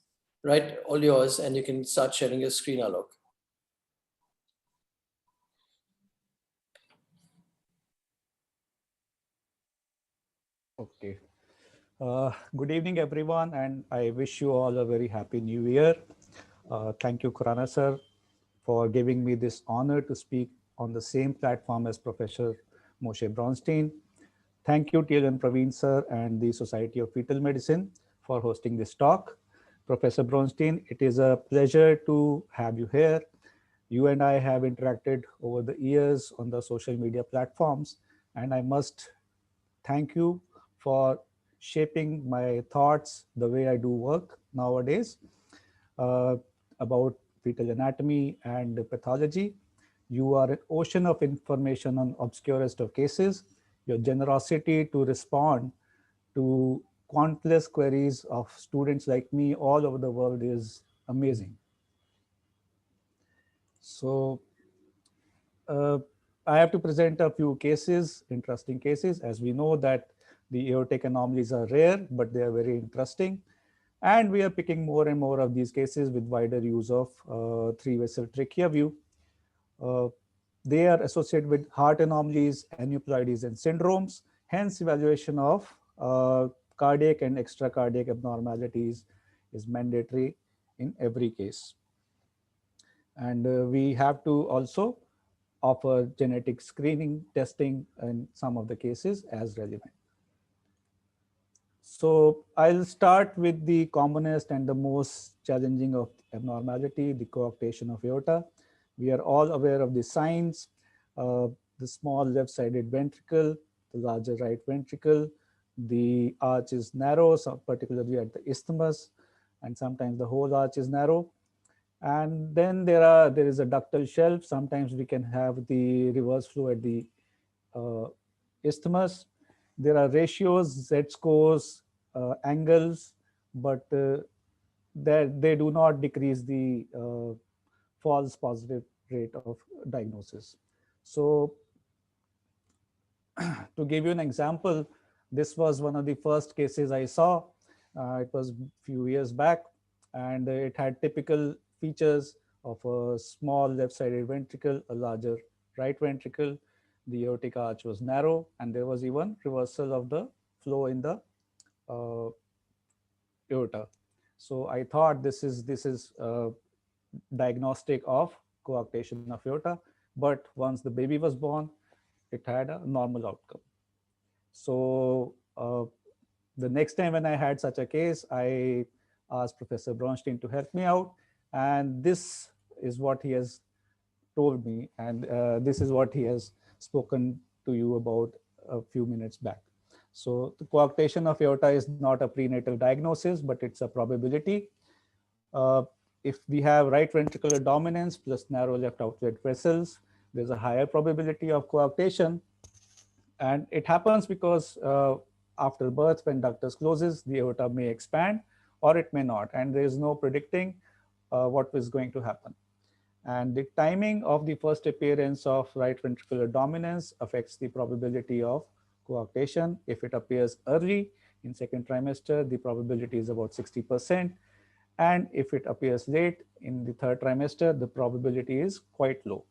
Right, all yours, and you can start sharing your screen, Alok. Okay. Good evening, everyone, and I wish you all a very happy new year. Thank you, Khurana sir, for giving me this honor to speak on the same platform as Professor Moshe Bronshtein. Thank you, TL and Praveen sir and the Society of Fetal Medicine for hosting this talk. Professor Bronshtein, it is a pleasure to have you here. You and I have interacted over the years on the social media platforms, and I must thank you for shaping my thoughts the way I do work nowadays uh, about fetal anatomy and pathology. You are an ocean of information on obscurest of cases. Your generosity to respond to countless queries of students like me all over the world is amazing. So uh, I have to present a few cases, interesting cases, as we know that the aortic anomalies are rare, but they are very interesting. And we are picking more and more of these cases with wider use of three-vessel trachea view. Uh, they are associated with heart anomalies, aneuploidies, and syndromes. Hence, evaluation of cardiac and extracardiac abnormalities is mandatory in every case. And we have to also offer genetic screening testing in some of the cases as relevant. So I'll start with the commonest and the most challenging of abnormality, the coarctation of aorta. We are all aware of the signs, the small left-sided ventricle, the larger right ventricle, the arch is narrow, so particularly at the isthmus, and sometimes the whole arch is narrow. And then there is a ductal shelf. Sometimes we can have the reverse flow at the isthmus. There are ratios, z-scores, angles, but they do not decrease the false positive rate of diagnosis. So to give you an example, this was one of the first cases I saw. It was a few years back, and it had typical features of a small left-sided ventricle, a larger right ventricle. The aortic arch was narrow, and there was even reversal of the flow in the uh, aorta. So I thought this is diagnostic of coarctation of aorta, but once the baby was born, it had a normal outcome. So the next time when I had such a case, I asked Professor Bronshtein to help me out, and this is what he has told me, and this is what he has spoken to you about a few minutes back. So the coarctation of aorta is not a prenatal diagnosis, but it's a probability. If we have right ventricular dominance plus narrow left outlet vessels, there's a higher probability of coarctation. And it happens because after birth, when ductus closes, the aorta may expand or it may not. And there is no predicting what is going to happen. And the timing of the first appearance of right ventricular dominance affects the probability of coarctation. If it appears early in second trimester, the probability is about 60%. And if it appears late in the third trimester, the probability is quite low.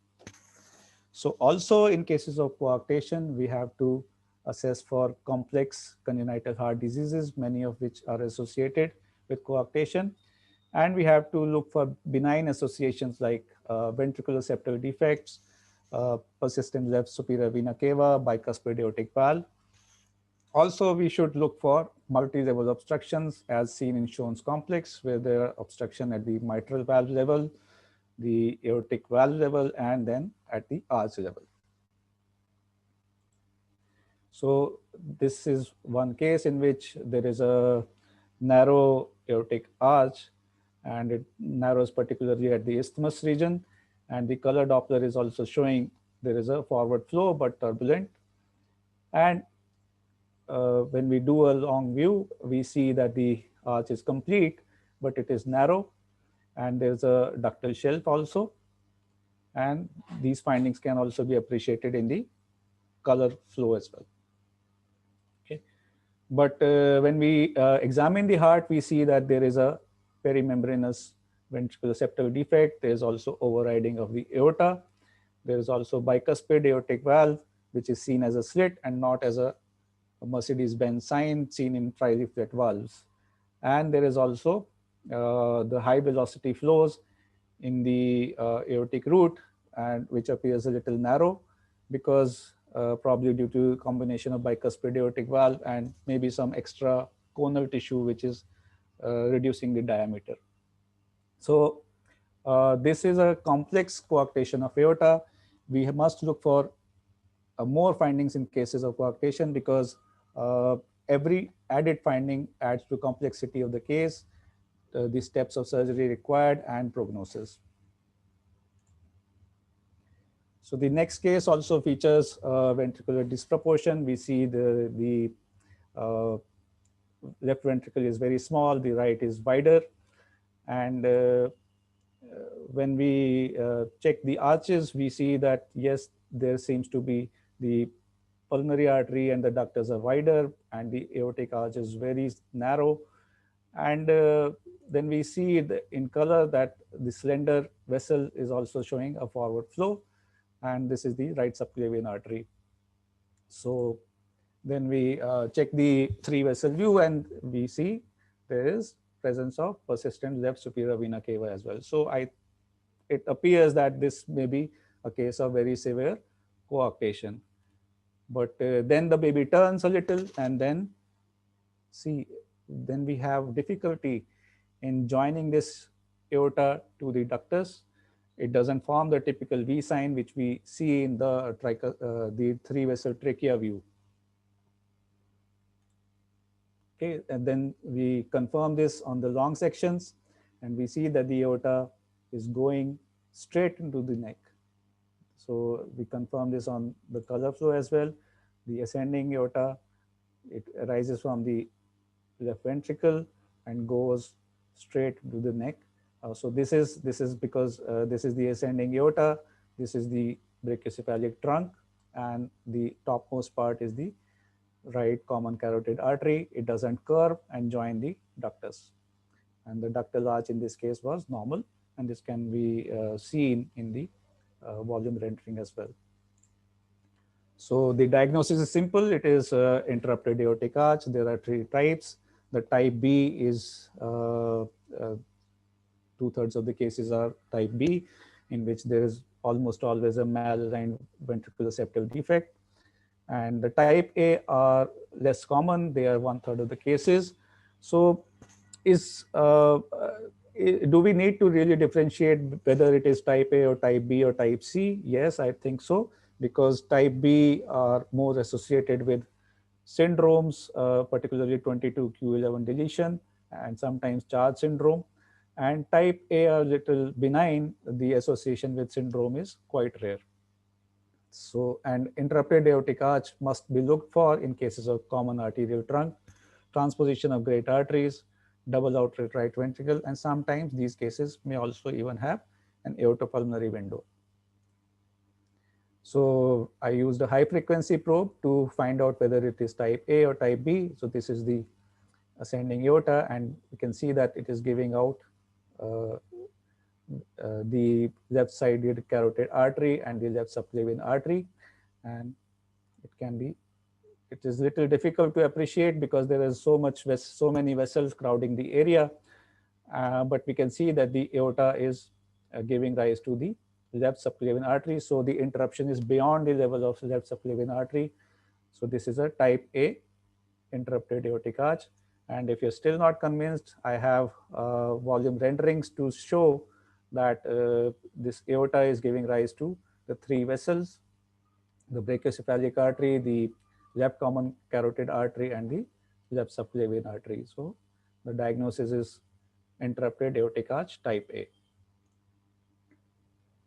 So also in cases of coarctation, we have to assess for complex congenital heart diseases, many of which are associated with coarctation. And we have to look for benign associations like ventricular septal defects, persistent left superior vena cava, bicuspid aortic valve. Also, we should look for multi-level obstructions as seen in Schoen's complex, where there are obstruction at the mitral valve level, the aortic valve level, and then at the arch level. So this is one case in which there is a narrow aortic arch, and it narrows particularly at the isthmus region, and the color Doppler is also showing there is a forward flow but turbulent. And when we do a long view, we see that the arch is complete, but it is narrow, and there's a ductal shelf also. And these findings can also be appreciated in the color flow as well. Okay. But when we examine the heart, we see that there is a perimembranous ventricular septal defect. There is also overriding of the aorta. There is also bicuspid aortic valve, which is seen as a slit and not as a Mercedes-Benz sign seen in tri-leaflet valves. And there is also the high velocity flows in the aortic root, and which appears a little narrow because probably due to combination of bicuspid aortic valve and maybe some extra conal tissue which is reducing the diameter. So this is a complex coarctation of aorta. We must look for more findings in cases of coarctation because every added finding adds to complexity of the case, the steps of surgery required, and prognosis. So the next case also features ventricular disproportion. We see the left ventricle is very small, the right is wider. And when we check the arches, we see that, yes, there seems to be the pulmonary artery and the ductors are wider, and the aortic arch is very narrow. And then we see in color that the slender vessel is also showing a forward flow, and this is the right subclavian artery. So then we check the three vessel view, and we see there is presence of persistent left superior vena cava as well. So it appears that this may be a case of very severe coarctation. But then the baby turns a little, and then then we have difficulty in joining this aorta to the ductus. It doesn't form the typical V sign which we see in the three vessel trachea view. Okay, and then we confirm this on the long sections, and we see that the aorta is going straight into the neck. So we confirm this on the color flow as well. The ascending aorta, it arises from the left ventricle and goes straight to the neck. So this is because this is the ascending aorta, this is the brachiocephalic trunk, and the topmost part is the right common carotid artery. It doesn't curve and join the ductus. And the ductal arch in this case was normal, and this can be seen in the volume rendering as well. So the diagnosis is simple. It is interrupted aortic arch. There are three types. The type B is 2/3 of the cases are type B, in which there is almost always a malaligned ventricular septal defect. And the type A are less common. They are 1/3 of the cases. So do we need to really differentiate whether it is type A or type B or type C? Yes, I think so, because type B are more associated with syndromes, particularly 22q11 deletion and sometimes Charge syndrome. And type A are little benign. The association with syndrome is quite rare. So, and interrupted aortic arch must be looked for in cases of common arterial trunk, transposition of great arteries, double outlet right ventricle, and sometimes these cases may also even have an aortopulmonary window. So I used a high frequency probe to find out whether it is type A or type B. So this is the ascending aorta, and you can see that it is giving out the left sided carotid artery and the left subclavian artery. And it is a little difficult to appreciate because there is so many vessels crowding the area. But we can see that the aorta is giving rise to the left subclavian artery. So the interruption is beyond the level of left subclavian artery. So this is a type A interrupted aortic arch. And if you're still not convinced, I have volume renderings to show that this aorta is giving rise to the three vessels, the brachiocephalic artery, the left common carotid artery and the left subclavian artery. So the diagnosis is interrupted aortic arch type A.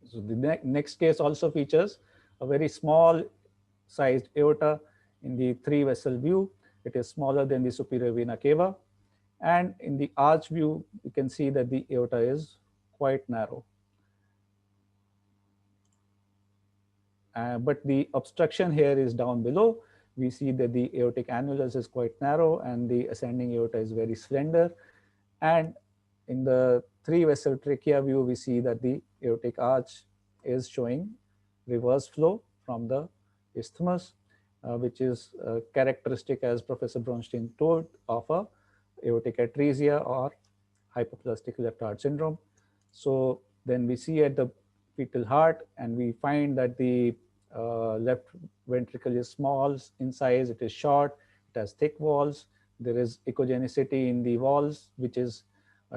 So the next case also features a very small sized aorta in the 3-vessel view. It is smaller than the superior vena cava. And in the arch view, you can see that the aorta is quite narrow. But the obstruction here is down below. We see that the aortic annulus is quite narrow and the ascending aorta is very slender. And in the 3-vessel trachea view, we see that the aortic arch is showing reverse flow from the isthmus, which is characteristic, as Professor Bronshtein told, of a aortic atresia or hypoplastic left heart syndrome. So then we see at the fetal heart and we find that the left ventricle is small in size, it is short, it has thick walls. There is echogenicity in the walls, which is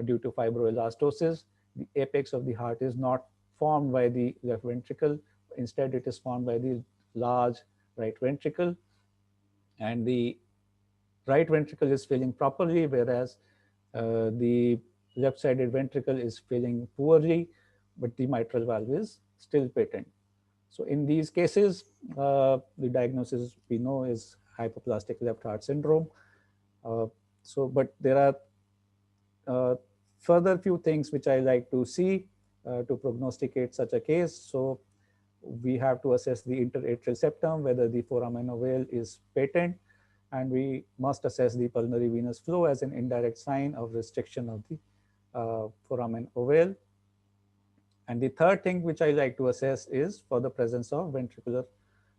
due to fibroelastosis. The apex of the heart is not formed by the left ventricle. Instead, it is formed by the large right ventricle. And the right ventricle is filling properly, whereas the left-sided ventricle is filling poorly, but the mitral valve is still patent. So in these cases, the diagnosis we know is hypoplastic left heart syndrome. But there are further few things which I like to see to prognosticate such a case. So we have to assess the interatrial septum, whether the foramen ovale is patent, and we must assess the pulmonary venous flow as an indirect sign of restriction of the foramen ovale. And the third thing which I like to assess is for the presence of ventricular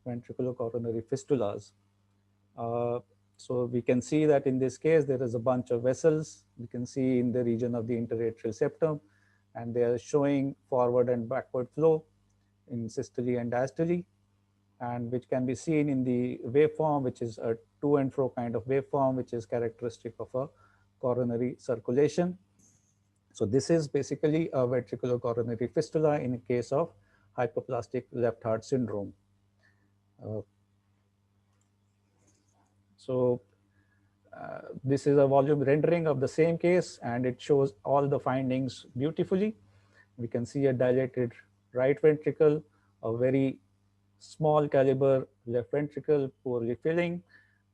coronary fistulas. So we can see that in this case, there is a bunch of vessels. We can see in the region of the interatrial septum, and they are showing forward and backward flow in systole and diastole, and which can be seen in the waveform, which is a to and fro kind of waveform, which is characteristic of a coronary circulation. So this is basically a ventricular coronary fistula in a case of hypoplastic left heart syndrome. This is a volume rendering of the same case, and it shows all the findings beautifully. We can see a dilated right ventricle, a very small caliber left ventricle, poorly filling.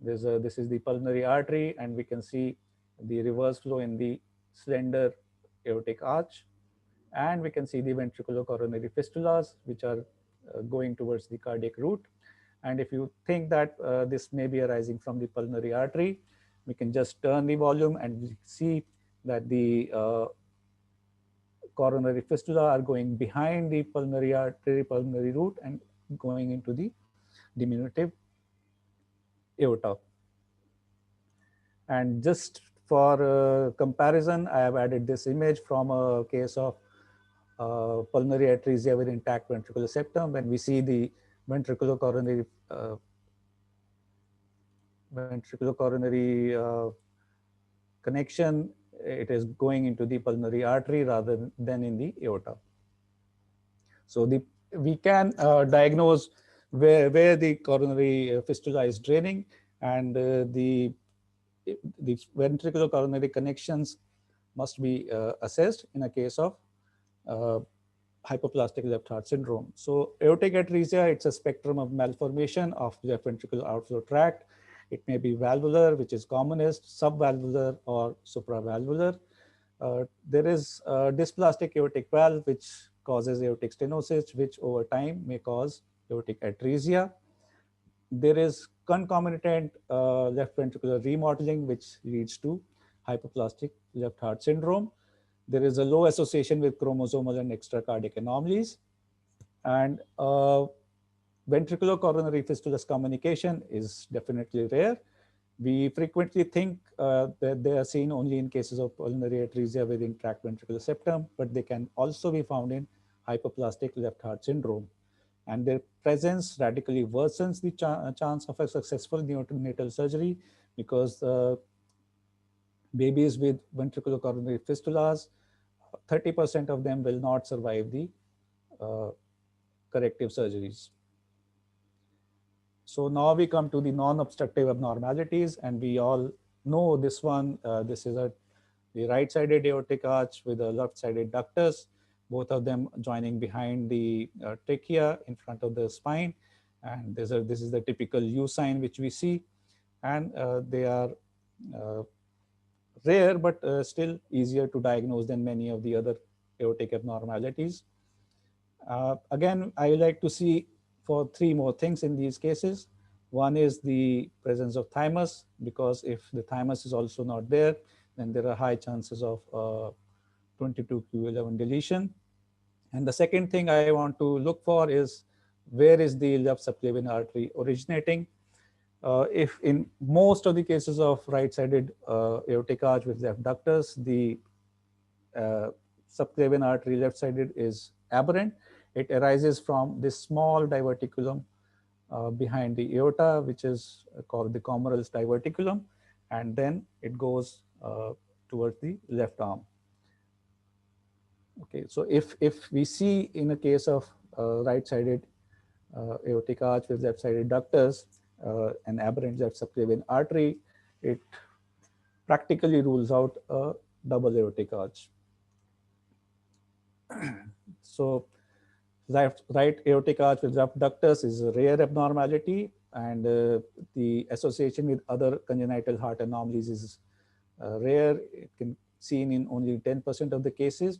This is the pulmonary artery, and we can see the reverse flow in the slender aortic arch. And we can see the ventricular coronary fistulas, which are going towards the cardiac root. And if you think that this may be arising from the pulmonary artery, we can just turn the volume and we see that the coronary fistula are going behind the pulmonary artery, pulmonary root, and going into the diminutive aorta. And just for comparison, I have added this image from a case of pulmonary atresia with intact ventricular septum. When we see the ventricular coronary connection, it is going into the pulmonary artery rather than in the aorta. So we can diagnose where the coronary fistula is draining, and the ventricular coronary connections must be assessed in a case of hypoplastic left heart syndrome. So aortic atresia, it's a spectrum of malformation of the left ventricular outflow tract. It may be valvular, which is commonest, subvalvular, or supravalvular. There is a dysplastic aortic valve, which causes aortic stenosis, which over time may cause aortic atresia. There is concomitant left ventricular remodeling, which leads to hypoplastic left heart syndrome. There is a low association with chromosomal and extracardiac anomalies. And ventricular coronary fistula's communication is definitely rare. We frequently think that they are seen only in cases of pulmonary atresia with intact ventricular septum, but they can also be found in hypoplastic left heart syndrome. And their presence radically worsens the chance of a successful neonatal surgery, because babies with ventricular coronary fistulas, 30% of them will not survive the corrective surgeries. So now we come to the non-obstructive abnormalities, and we all know this one. This is the right-sided aortic arch with a left-sided ductus, both of them joining behind the trachea in front of the spine. And this is the typical U sign which we see, and they are rare, but still easier to diagnose than many of the other aortic abnormalities. Again, I like to see for three more things in these cases. One is the presence of thymus, because if the thymus is also not there, then there are high chances of 22q11 deletion. And the second thing I want to look for is where is the left subclavian artery originating. If in most of the cases of right-sided aortic arch with left ductus, the subclavian artery left-sided is aberrant. It arises from this small diverticulum behind the aorta, which is called the comeral's diverticulum, and then it goes towards the left arm. Okay, so if we see in a case of right-sided aortic arch with left-sided ductus, an aberrant left subclavian artery, it practically rules out a double aortic arch. So right aortic arch with left ductus is a rare abnormality, and the association with other congenital heart anomalies is rare. It can be seen in only 10% of the cases.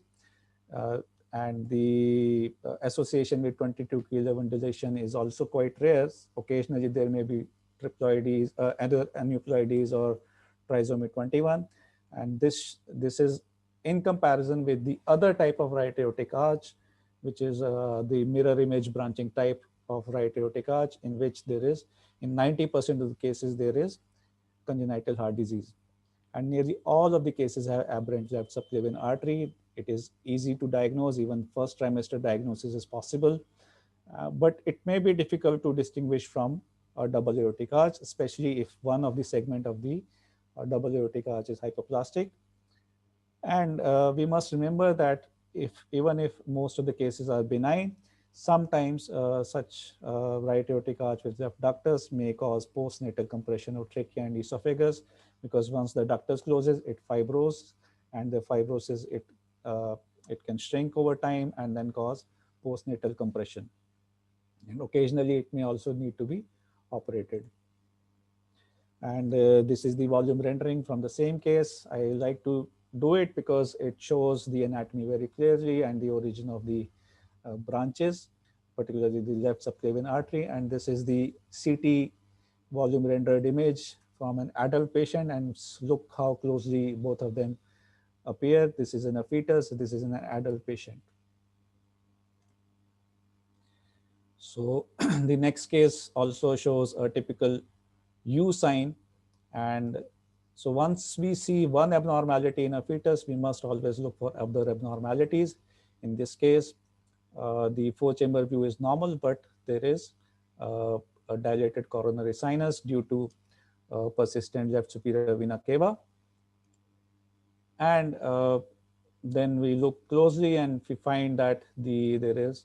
And the association with 22q11 deletion is also quite rare. Occasionally there may be triploides, other aneuploides or trisomy 21. And this is in comparison with the other type of right aortic arch, which is the mirror image branching type of right aortic arch, in which there is, in 90% of the cases, there is congenital heart disease. And nearly all of the cases have aberrant left subclavian artery. It is easy to diagnose, even first trimester diagnosis is possible, but it may be difficult to distinguish from a double aortic arch, especially if one of the segment of the double aortic arch is hypoplastic. And we must remember that even if most of the cases are benign, sometimes such right aortic arch with left ductus may cause postnatal compression of trachea and esophagus, because once the ductus closes, it fibroses, and the fibrosis, it can shrink over time and then cause postnatal compression. And occasionally it may also need to be operated. And this is the volume rendering from the same case. I like to do it because it shows the anatomy very clearly and the origin of the branches, particularly the left subclavian artery. And this is the CT volume rendered image from an adult patient, and look how closely both of them appear. This is in a fetus, this is in an adult patient. So the next case also shows a typical U sign. And so once we see one abnormality in a fetus, we must always look for other abnormalities. In this case, the four-chamber view is normal, but there is a dilated coronary sinus due to persistent left superior vena cava. And then we look closely and we find that there is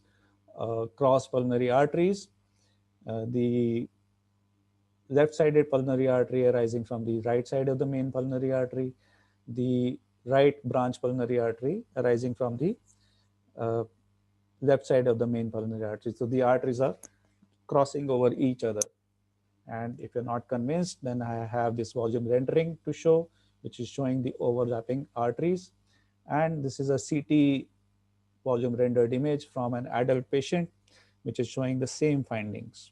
cross pulmonary arteries. The left-sided pulmonary artery arising from the right side of the main pulmonary artery, the right branch pulmonary artery arising from the left side of the main pulmonary artery. So the arteries are crossing over each other. And if you're not convinced, then I have this volume rendering to show, which is showing the overlapping arteries. And this is a CT volume rendered image from an adult patient, which is showing the same findings.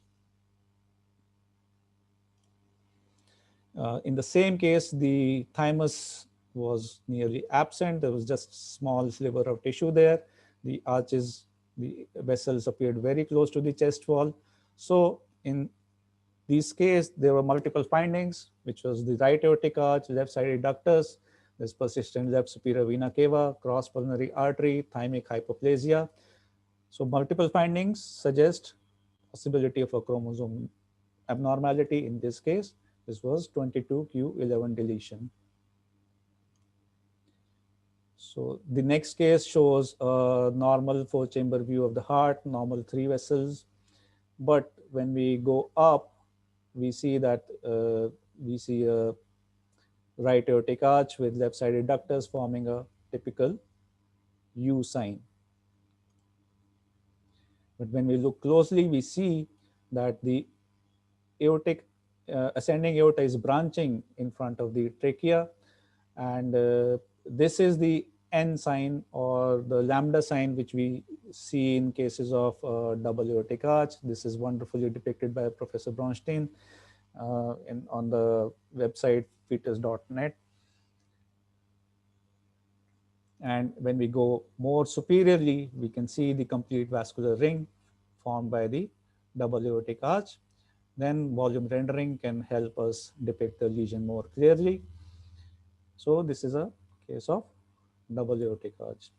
In the same case, the thymus was nearly absent. There was just a small sliver of tissue there. The arches, the vessels appeared very close to the chest wall. So in this case, there were multiple findings, which was the right aortic arch, left-sided ductus, there's persistent left superior vena cava, cross pulmonary artery, thymic hypoplasia. So multiple findings suggest possibility of a chromosome abnormality. In this case, this was 22q11 deletion. So the next case shows a normal four-chamber view of the heart, normal three vessels. But when we go up, we see that we see a right aortic arch with left-sided ductors forming a typical U sign. But when we look closely, we see that the aortic ascending aorta is branching in front of the trachea, and this is the N sign or the lambda sign which we see in cases of double aortic arch. This is wonderfully depicted by Professor Bronshtein on the website fetus.net. And when we go more superiorly, we can see the complete vascular ring formed by the double aortic arch. Then volume rendering can help us depict the lesion more clearly. So this is a case of double aortic arch.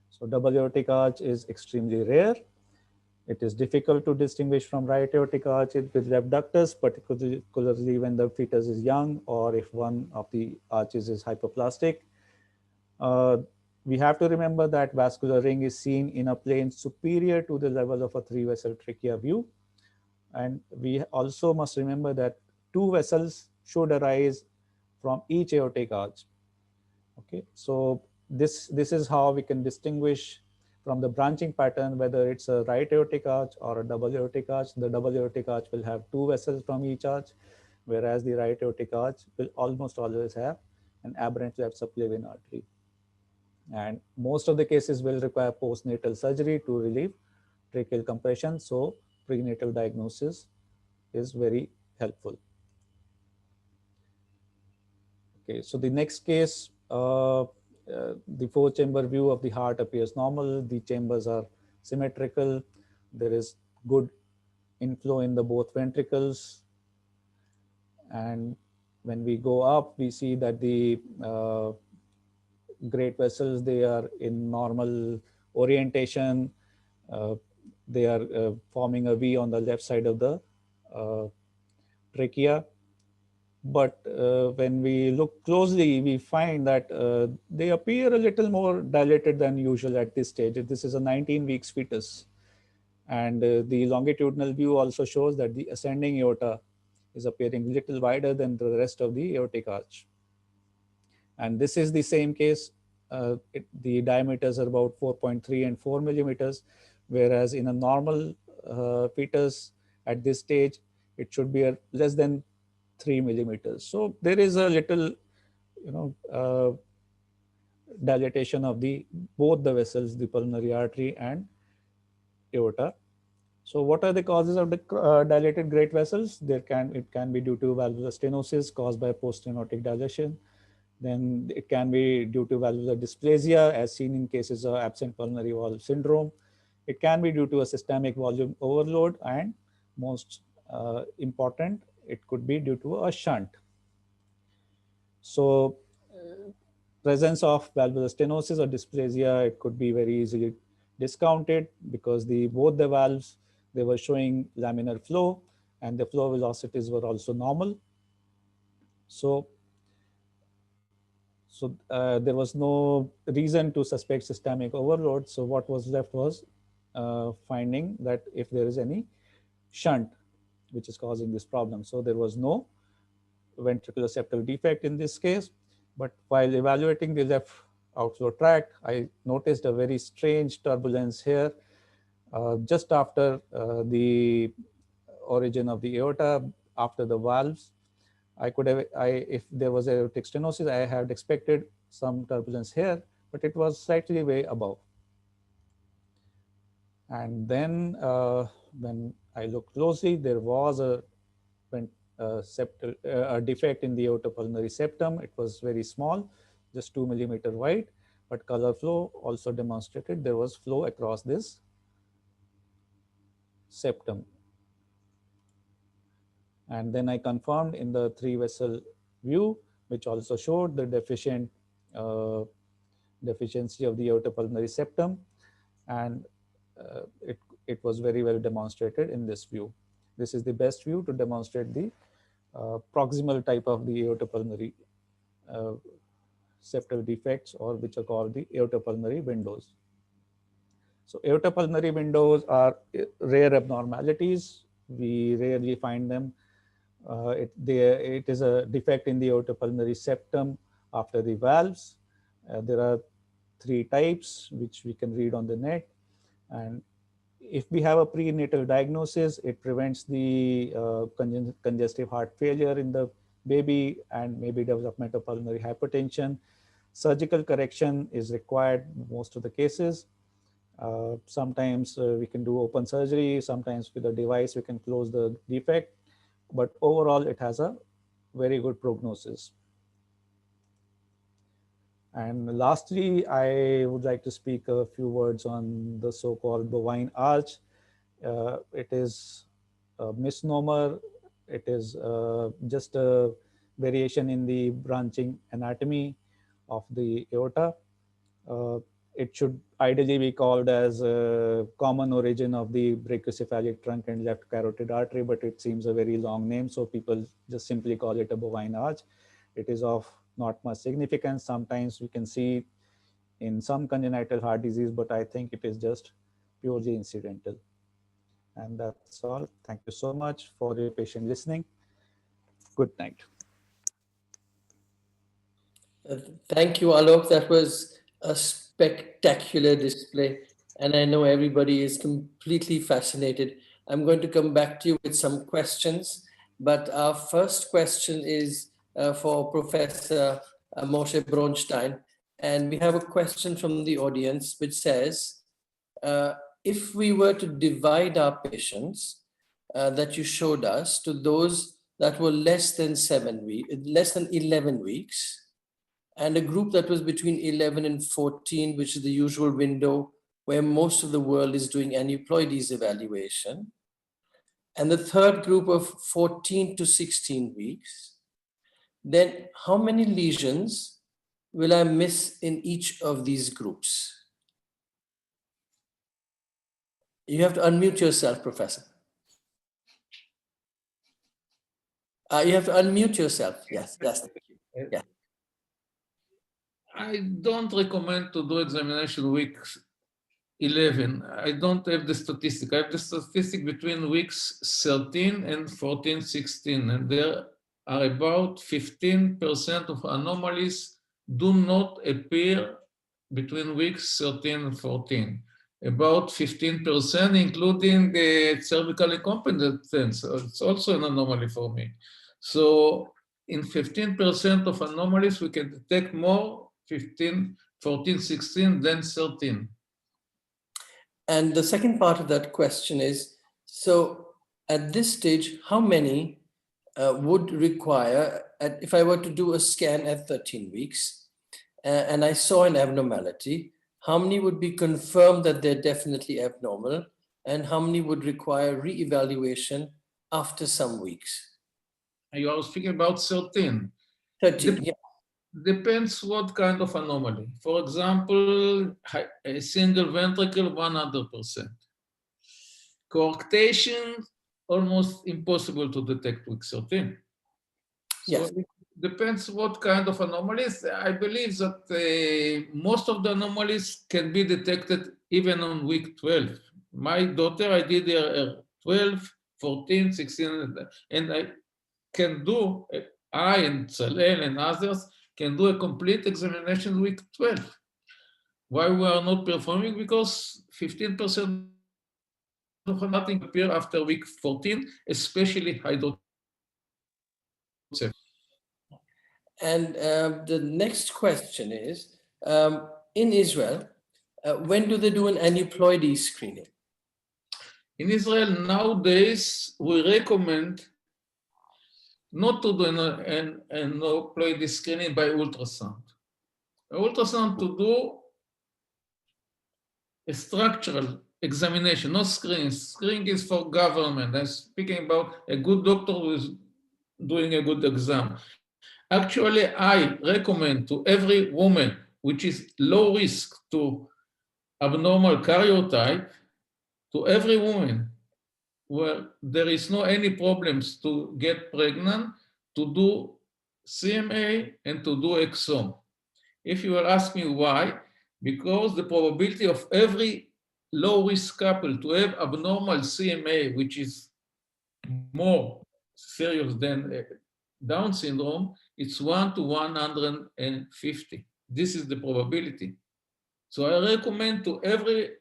So double aortic arch is extremely rare. It is difficult to distinguish from right aortic arch with left ductus, particularly when the fetus is young or if one of the arches is hypoplastic. We have to remember that vascular ring is seen in a plane superior to the level of a 3-vessel trachea view. And we also must remember that 2 vessels should arise from each aortic arch. Okay, so this is how we can distinguish from the branching pattern whether it's a right aortic arch or a double aortic arch. The double aortic arch will have 2 vessels from each arch, whereas the right aortic arch will almost always have an aberrant left subclavian artery. And most of the cases will require postnatal surgery to relieve tracheal compression. So prenatal diagnosis is very helpful. Okay, so the next case, the 4-chamber view of the heart appears normal. The chambers are symmetrical. There is good inflow in the both ventricles. And when we go up, we see that the great vessels, they are in normal orientation. They are forming a V on the left side of the trachea. But when we look closely, we find that they appear a little more dilated than usual at this stage. This is a 19 weeks fetus. And the longitudinal view also shows that the ascending aorta is appearing a little wider than the rest of the aortic arch. And this is the same case. The diameters are about 4.3 and 4 millimeters, whereas in a normal fetus at this stage, it should be less than 3 millimeters. So there is a little, dilatation of both the vessels, the pulmonary artery and aorta. So what are the causes of the dilated great vessels? It can be due to valvular stenosis caused by post-stenotic dilation. Then it can be due to valvular dysplasia, as seen in cases of absent pulmonary valve syndrome. It can be due to a systemic volume overload, and most important, it could be due to a shunt. So presence of valvular stenosis or dysplasia, it could be very easily discounted because both the valves, they were showing laminar flow and the flow velocities were also normal. So there was no reason to suspect systemic overload. So what was left was finding that if there is any shunt which is causing this problem. So there was no ventricular septal defect in this case. But while evaluating the left outflow tract, I noticed a very strange turbulence here just after the origin of the aorta, after the valves. If there was aortic stenosis, I had expected some turbulence here, but it was slightly way above. And then when I looked closely, there was a defect in the Auto-Pulmonary septum. It was very small, just 2 millimeter wide, but color flow also demonstrated there was flow across this septum. And then I confirmed in the 3-vessel view, which also showed the deficiency of the Auto-Pulmonary septum, and it was very well demonstrated in this view. This is the best view to demonstrate the proximal type of the aortopulmonary septal defects, or which are called the aortopulmonary windows. So aortopulmonary windows are rare abnormalities. We rarely find them It is a defect in the auto-pulmonary septum after the valves. There are 3 types, which we can read on the net. And if we have a prenatal diagnosis, it prevents the congestive heart failure in the baby and maybe development of pulmonary hypertension. Surgical correction is required in most of the cases. Sometimes we can do open surgery, sometimes with a device we can close the defect, but overall it has a very good prognosis. And lastly, I would like to speak a few words on the so-called bovine arch. It is a misnomer. It is just a variation in the branching anatomy of the aorta. It should ideally be called as a common origin of the brachiocephalic trunk and left carotid artery, but it seems a very long name, so people just simply call it a bovine arch. It is of not much significance. Sometimes we can see in some congenital heart disease, but I think it is just purely incidental. And that's all. Thank you so much for your patient listening. Good night. Thank you, Alok. That was a spectacular display. And I know everybody is completely fascinated. I'm going to come back to you with some questions. But our first question is for Professor Moshe Bronshtein. And we have a question from the audience which says, if we were to divide our patients that you showed us to those that were less than 11 weeks, and a group that was between 11 and 14, which is the usual window where most of the world is doing aneuploidies evaluation, and the third group of 14 to 16 weeks, then how many lesions will I miss in each of these groups? You have to unmute yourself, Professor. You have to unmute yourself. Yes, yes. Yeah. I don't recommend to do examination week 11. I don't have the statistic. I have the statistic between weeks 13 and 14, 16, and there are about 15% of anomalies do not appear between weeks 13 and 14. About 15%, including the cervical incompetence. So it's also an anomaly for me. So in 15% of anomalies, we can detect more 15, 14, 16 than 13. And the second part of that question is, so at this stage, how many would require, if I were to do a scan at 13 weeks, and I saw an abnormality, how many would be confirmed that they're definitely abnormal, and how many would require re-evaluation after some weeks? You are speaking about 13. 13, yeah. Depends what kind of anomaly. For example, a single ventricle, 100%. Coarctation, almost impossible to detect week 13. So Yes. it depends what kind of anomalies. I believe that most of the anomalies can be detected even on week 12. My daughter, I did her 12, 14, 16, and I can do, I and Salel and others can do a complete examination week 12. Why we are not performing? Because 15% of nothing appear after week 14, especially hydrocephalus. And the next question is, in Israel, when do they do an aneuploidy screening? In Israel nowadays, we recommend not to do an aneuploidy screening by ultrasound. Ultrasound to do a structural examination, not screening. Screening is for government. I'm speaking about a good doctor who is doing a good exam. Actually, I recommend to every woman which is low risk to abnormal karyotype, to every woman where there is no any problems to get pregnant, to do CMA and to do exome. If you will ask me why, because the probability of every low-risk couple to have abnormal CMA, which is more serious than Down syndrome, it's 1 to 150. This is the probability. So I recommend to every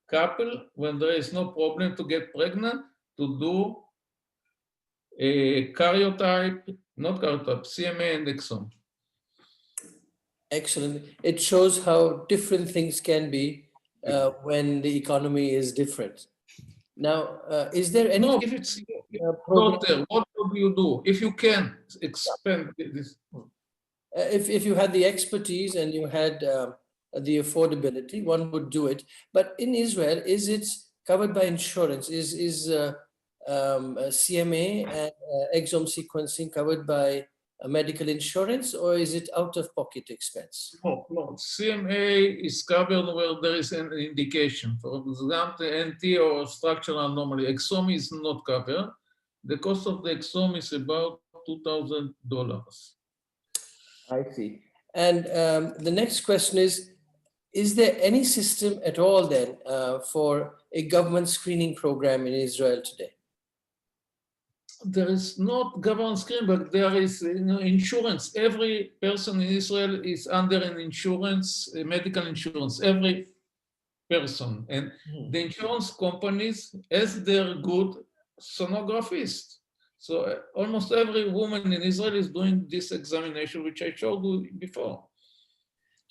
couple, when there is no problem to get pregnant, to do a karyotype, not karyotype, CMA and exome. Excellent. It shows how different things can be when the economy is different. Now, is there any No, if it's program? daughter, what would you do? If you can expand this. If you had the expertise and you had the affordability, one would do it. But in Israel, is it covered by insurance? Is CMA and exome sequencing covered by medical insurance, or is it out-of-pocket expense? No. CMA is covered where there is an indication. For example, NT or structural anomaly. Exome is not covered. The cost of the exome is about $2,000. I see. And the next question is there any system at all then for a government screening program in Israel today? There is not government screen, but there is insurance. Every person in Israel is under an insurance, medical insurance, every person. And the insurance companies, as they're good sonographists. So almost every woman in Israel is doing this examination, which I showed you before.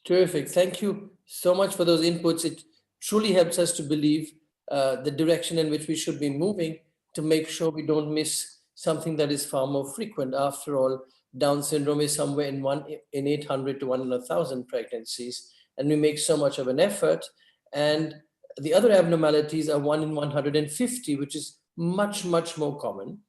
Terrific. Thank you so much for those inputs. It truly helps us to believe the direction in which we should be moving to make sure we don't miss something that is far more frequent. After all, Down syndrome is somewhere in 800 to 1 in 1,000 pregnancies, and we make so much of an effort. And the other abnormalities are 1 in 150, which is much, much more common.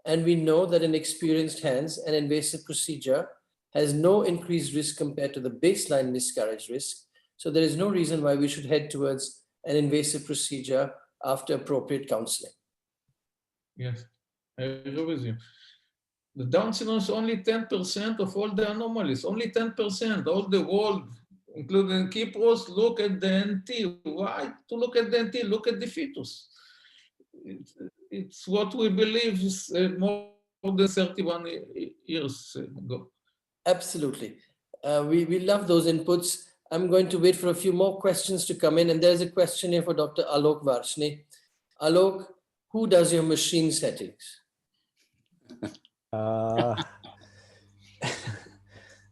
And we know that in experienced hands, an invasive procedure has no increased risk compared to the baseline miscarriage risk. So there is no reason why we should head towards an invasive procedure after appropriate counseling. Yes, I agree with you. The Down syndrome is only 10% of all the anomalies, only 10%. All the world, including Kypros, look at the NT. Why to look at the NT? Look at the fetus. It's what we believe is more than 31 years ago. Absolutely. We love those inputs. I'm going to wait for a few more questions to come in. And there's a question here for Dr. Alok Varshney. Alok, who does your machine settings?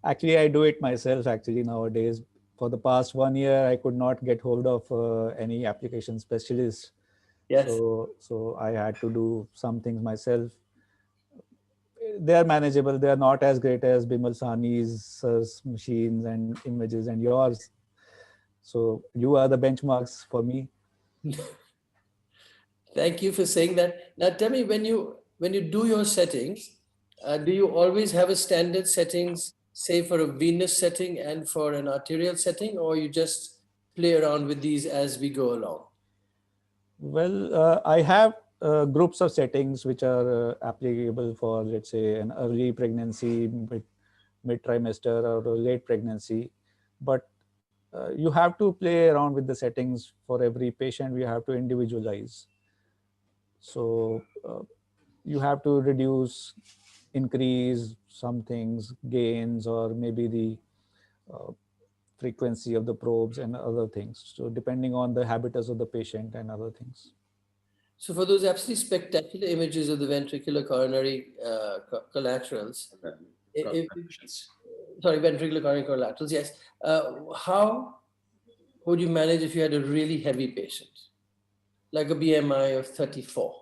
Actually, I do it myself actually nowadays. For the past 1 year, I could not get hold of any application specialist. Yes. So I had to do some things myself. They are manageable. They are not as great as Bimal Sahni's machines and images and yours. So you are the benchmarks for me. Thank you for saying that. Now tell me, when you do your settings, do you always have a standard settings, say for a venous setting and for an arterial setting, or you just play around with these as we go along? Well, I have groups of settings which are applicable for, let's say, an early pregnancy, mid-trimester, or a late pregnancy. But you have to play around with the settings for every patient. We have to individualize. So you have to reduce, increase some things, gains, or maybe the frequency of the probes and other things. So depending on the habitus of the patient and other things. So for those absolutely spectacular images of the ventricular coronary collaterals, ventricular coronary collaterals, yes. How would you manage if you had a really heavy patient, like a BMI of 34?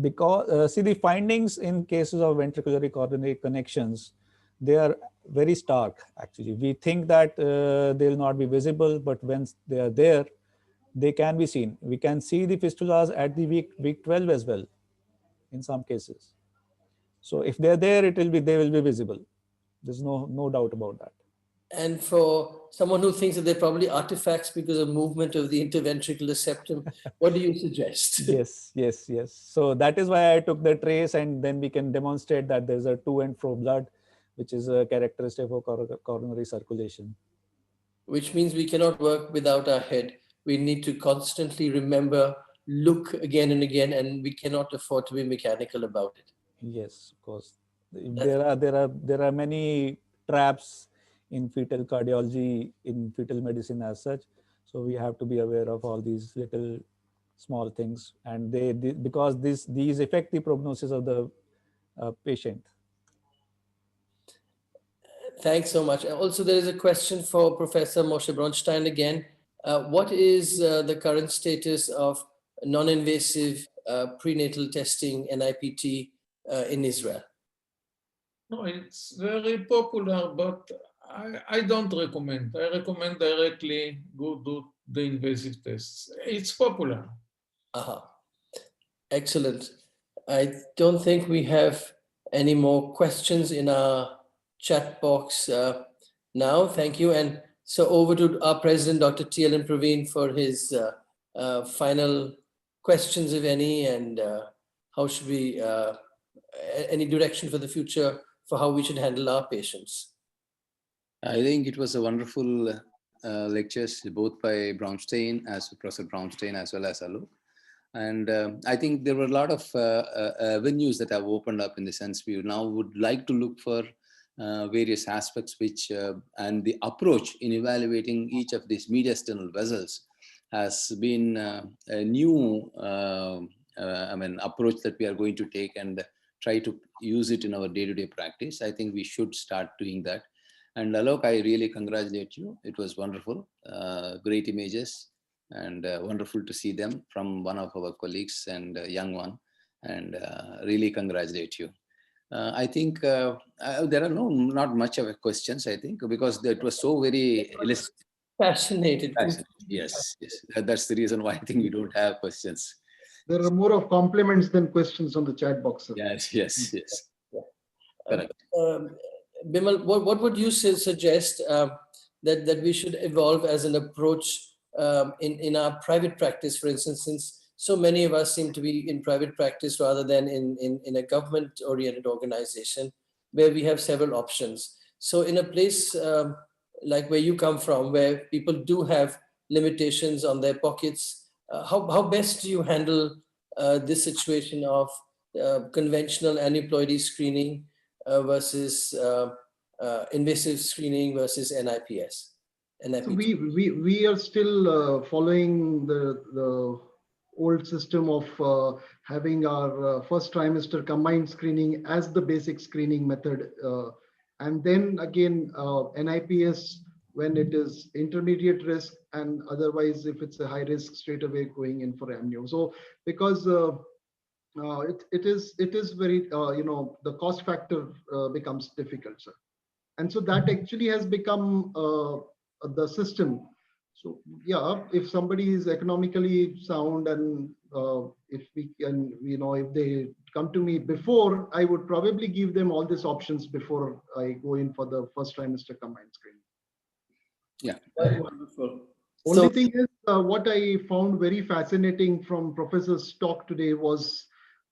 Because see, the findings in cases of ventricular coronary connections, they are very stark actually. We think that they will not be visible, but when they are there, they can be seen. We can see the fistulas at the week 12 as well in some cases. So if they're there, they will be visible. There's no doubt about that. And for someone who thinks that they're probably artifacts because of movement of the interventricular septum, what do you suggest? Yes. So that is why I took the trace, and then we can demonstrate that there's a to and fro blood, which is a characteristic of coronary circulation. Which means we cannot work without our head. We need to constantly remember look again and again, and we cannot afford to be mechanical about it. Yes, of course. There are many traps in fetal cardiology, in fetal medicine as such. So we have to be aware of all these little small things, and because these affect the prognosis of the patient. Thanks so much. Also, there is a question for Professor Moshe Bronshtein again. What is the current status of non-invasive prenatal testing, NIPT, in Israel? No, it's very popular, but I don't recommend. I recommend directly go do the invasive tests. It's popular. Excellent. I don't think we have any more questions in our chat box now. Thank you. And so over to our president, Dr. T.L.M. Praveen, for his final questions, if any, and how should we, any direction for the future for how we should handle our patients. I think it was a wonderful lectures, both by Bronshtein, Professor Bronshtein, as well as Alok. And I think there were a lot of avenues that have opened up, in the sense we now would like to look for various aspects which and the approach in evaluating each of these mediastinal vessels has been a new approach that we are going to take and try to use it in our day-to-day practice. I think we should start doing that. And Alok, I really congratulate you. It was wonderful, great images, and wonderful to see them from one of our colleagues and a young one, and really congratulate you. I think there are not much of questions, I think, because it was so very fascinated. Yes, that's the reason why I think we don't have questions. There are more of compliments than questions on the chat box. Sir. Yes. Correct. Bimal, what would you suggest that we should evolve as an approach in our private practice, for instance, since so many of us seem to be in private practice rather than in a government-oriented organization where we have several options. So in a place like where you come from, where people do have limitations on their pockets, how best do you handle this situation of conventional aneuploidy screening versus invasive screening versus NIPS? So we are still following the old system of having our first trimester combined screening as the basic screening method, and then again NIPS when it is intermediate risk, and otherwise if it's a high risk, straight away going in for amnio. So because it is very the cost factor becomes difficult, sir. And so that actually has become the system. So yeah, if somebody is economically sound, and if we can, if they come to me before, I would probably give them all these options before I go in for the first trimester combined screening. Yeah. Wonderful. Only thing is, what I found very fascinating from Professor's talk today was,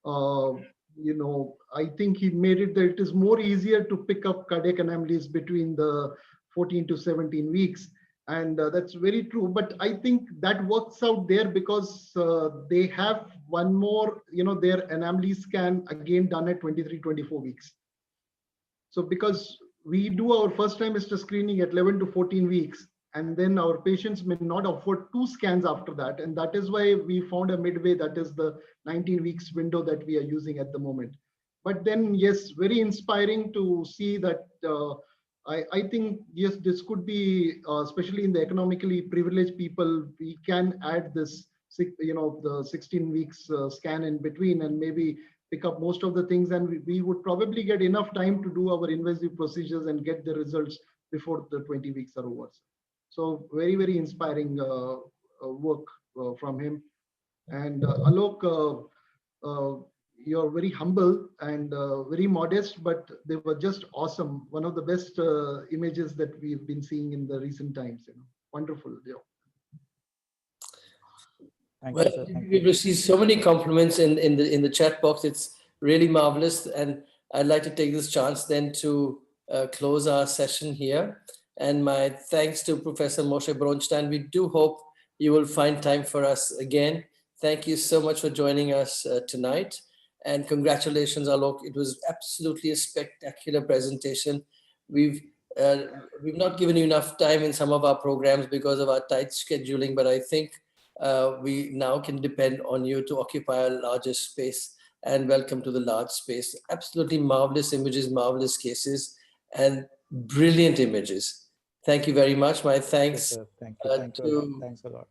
I think he made it that it is more easier to pick up cardiac anomalies between the 14 to 17 weeks. And that's very true. But I think that works out there because they have one more, their anomaly scan again done at 23, 24 weeks. So because we do our first trimester screening at 11 to 14 weeks, and then our patients may not afford 2 scans after that. And that is why we found a midway, that is the 19 weeks window that we are using at the moment. But then, yes, very inspiring to see that I think, yes, this could be, especially in the economically privileged people, we can add this, the 16 weeks scan in between and maybe pick up most of the things. And we would probably get enough time to do our invasive procedures and get the results before the 20 weeks are over. So very, very inspiring work from him. And Alok, you're very humble and very modest, but they were just awesome. One of the best images that we've been seeing in the recent times. Wonderful. Yeah. Thank Well, you, sir. Thank we've you. received so many compliments in the chat box. It's really marvelous, and I'd like to take this chance then to close our session here. And my thanks to Professor Moshe Bronshtein. We do hope you will find time for us again. Thank you so much for joining us tonight. And congratulations, Alok. It was absolutely a spectacular presentation. We've not given you enough time in some of our programs because of our tight scheduling, but I think we now can depend on you to occupy a larger space. And welcome to the large space. Absolutely marvelous images, marvelous cases, and brilliant images. Thank you very much. My thanks. Yes, thank you. Thank you a lot. Thanks a lot.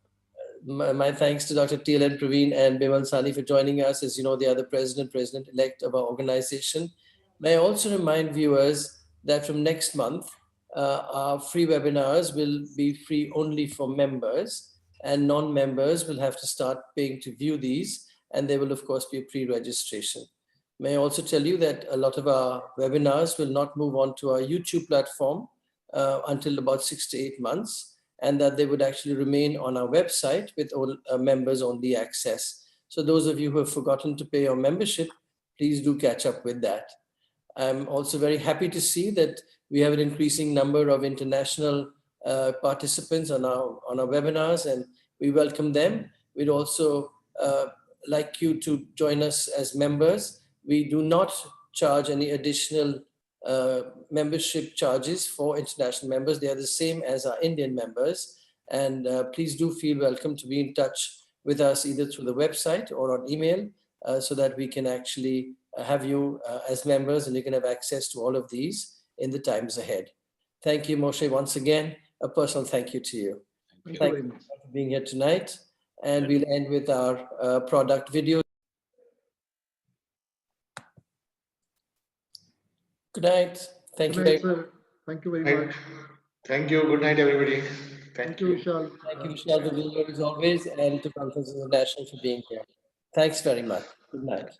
My thanks to Dr. Thiel, Praveen, and Bimal Sani for joining us. As you know, they are the president-elect of our organization. May I also remind viewers that from next month, our free webinars will be free only for members, and non-members will have to start paying to view these, and there will, of course, be a pre-registration. May I also tell you that a lot of our webinars will not move on to our YouTube platform until about 6 to 8 months, and that they would actually remain on our website with all members only access. So those of you who have forgotten to pay your membership, please do catch up with that. I'm also very happy to see that we have an increasing number of international participants on our webinars, and we welcome them. We'd also like you to join us as members. We do not charge any additional membership charges for international members. They are the same as our Indian members. And please do feel welcome to be in touch with us either through the website or on email so that we can actually have you as members, and you can have access to all of these in the times ahead. Thank you, Moshe, once again. A personal thank you to you. Thank you for being here tonight. And we'll end with our product video. Good night. Thank you very much. Sir. Thank you very much. Thank you. Good night, everybody. Thank you, Vishal. Thank you, Vishal, for being here as always, and to Conferences International for being here. Thanks very much. Good night.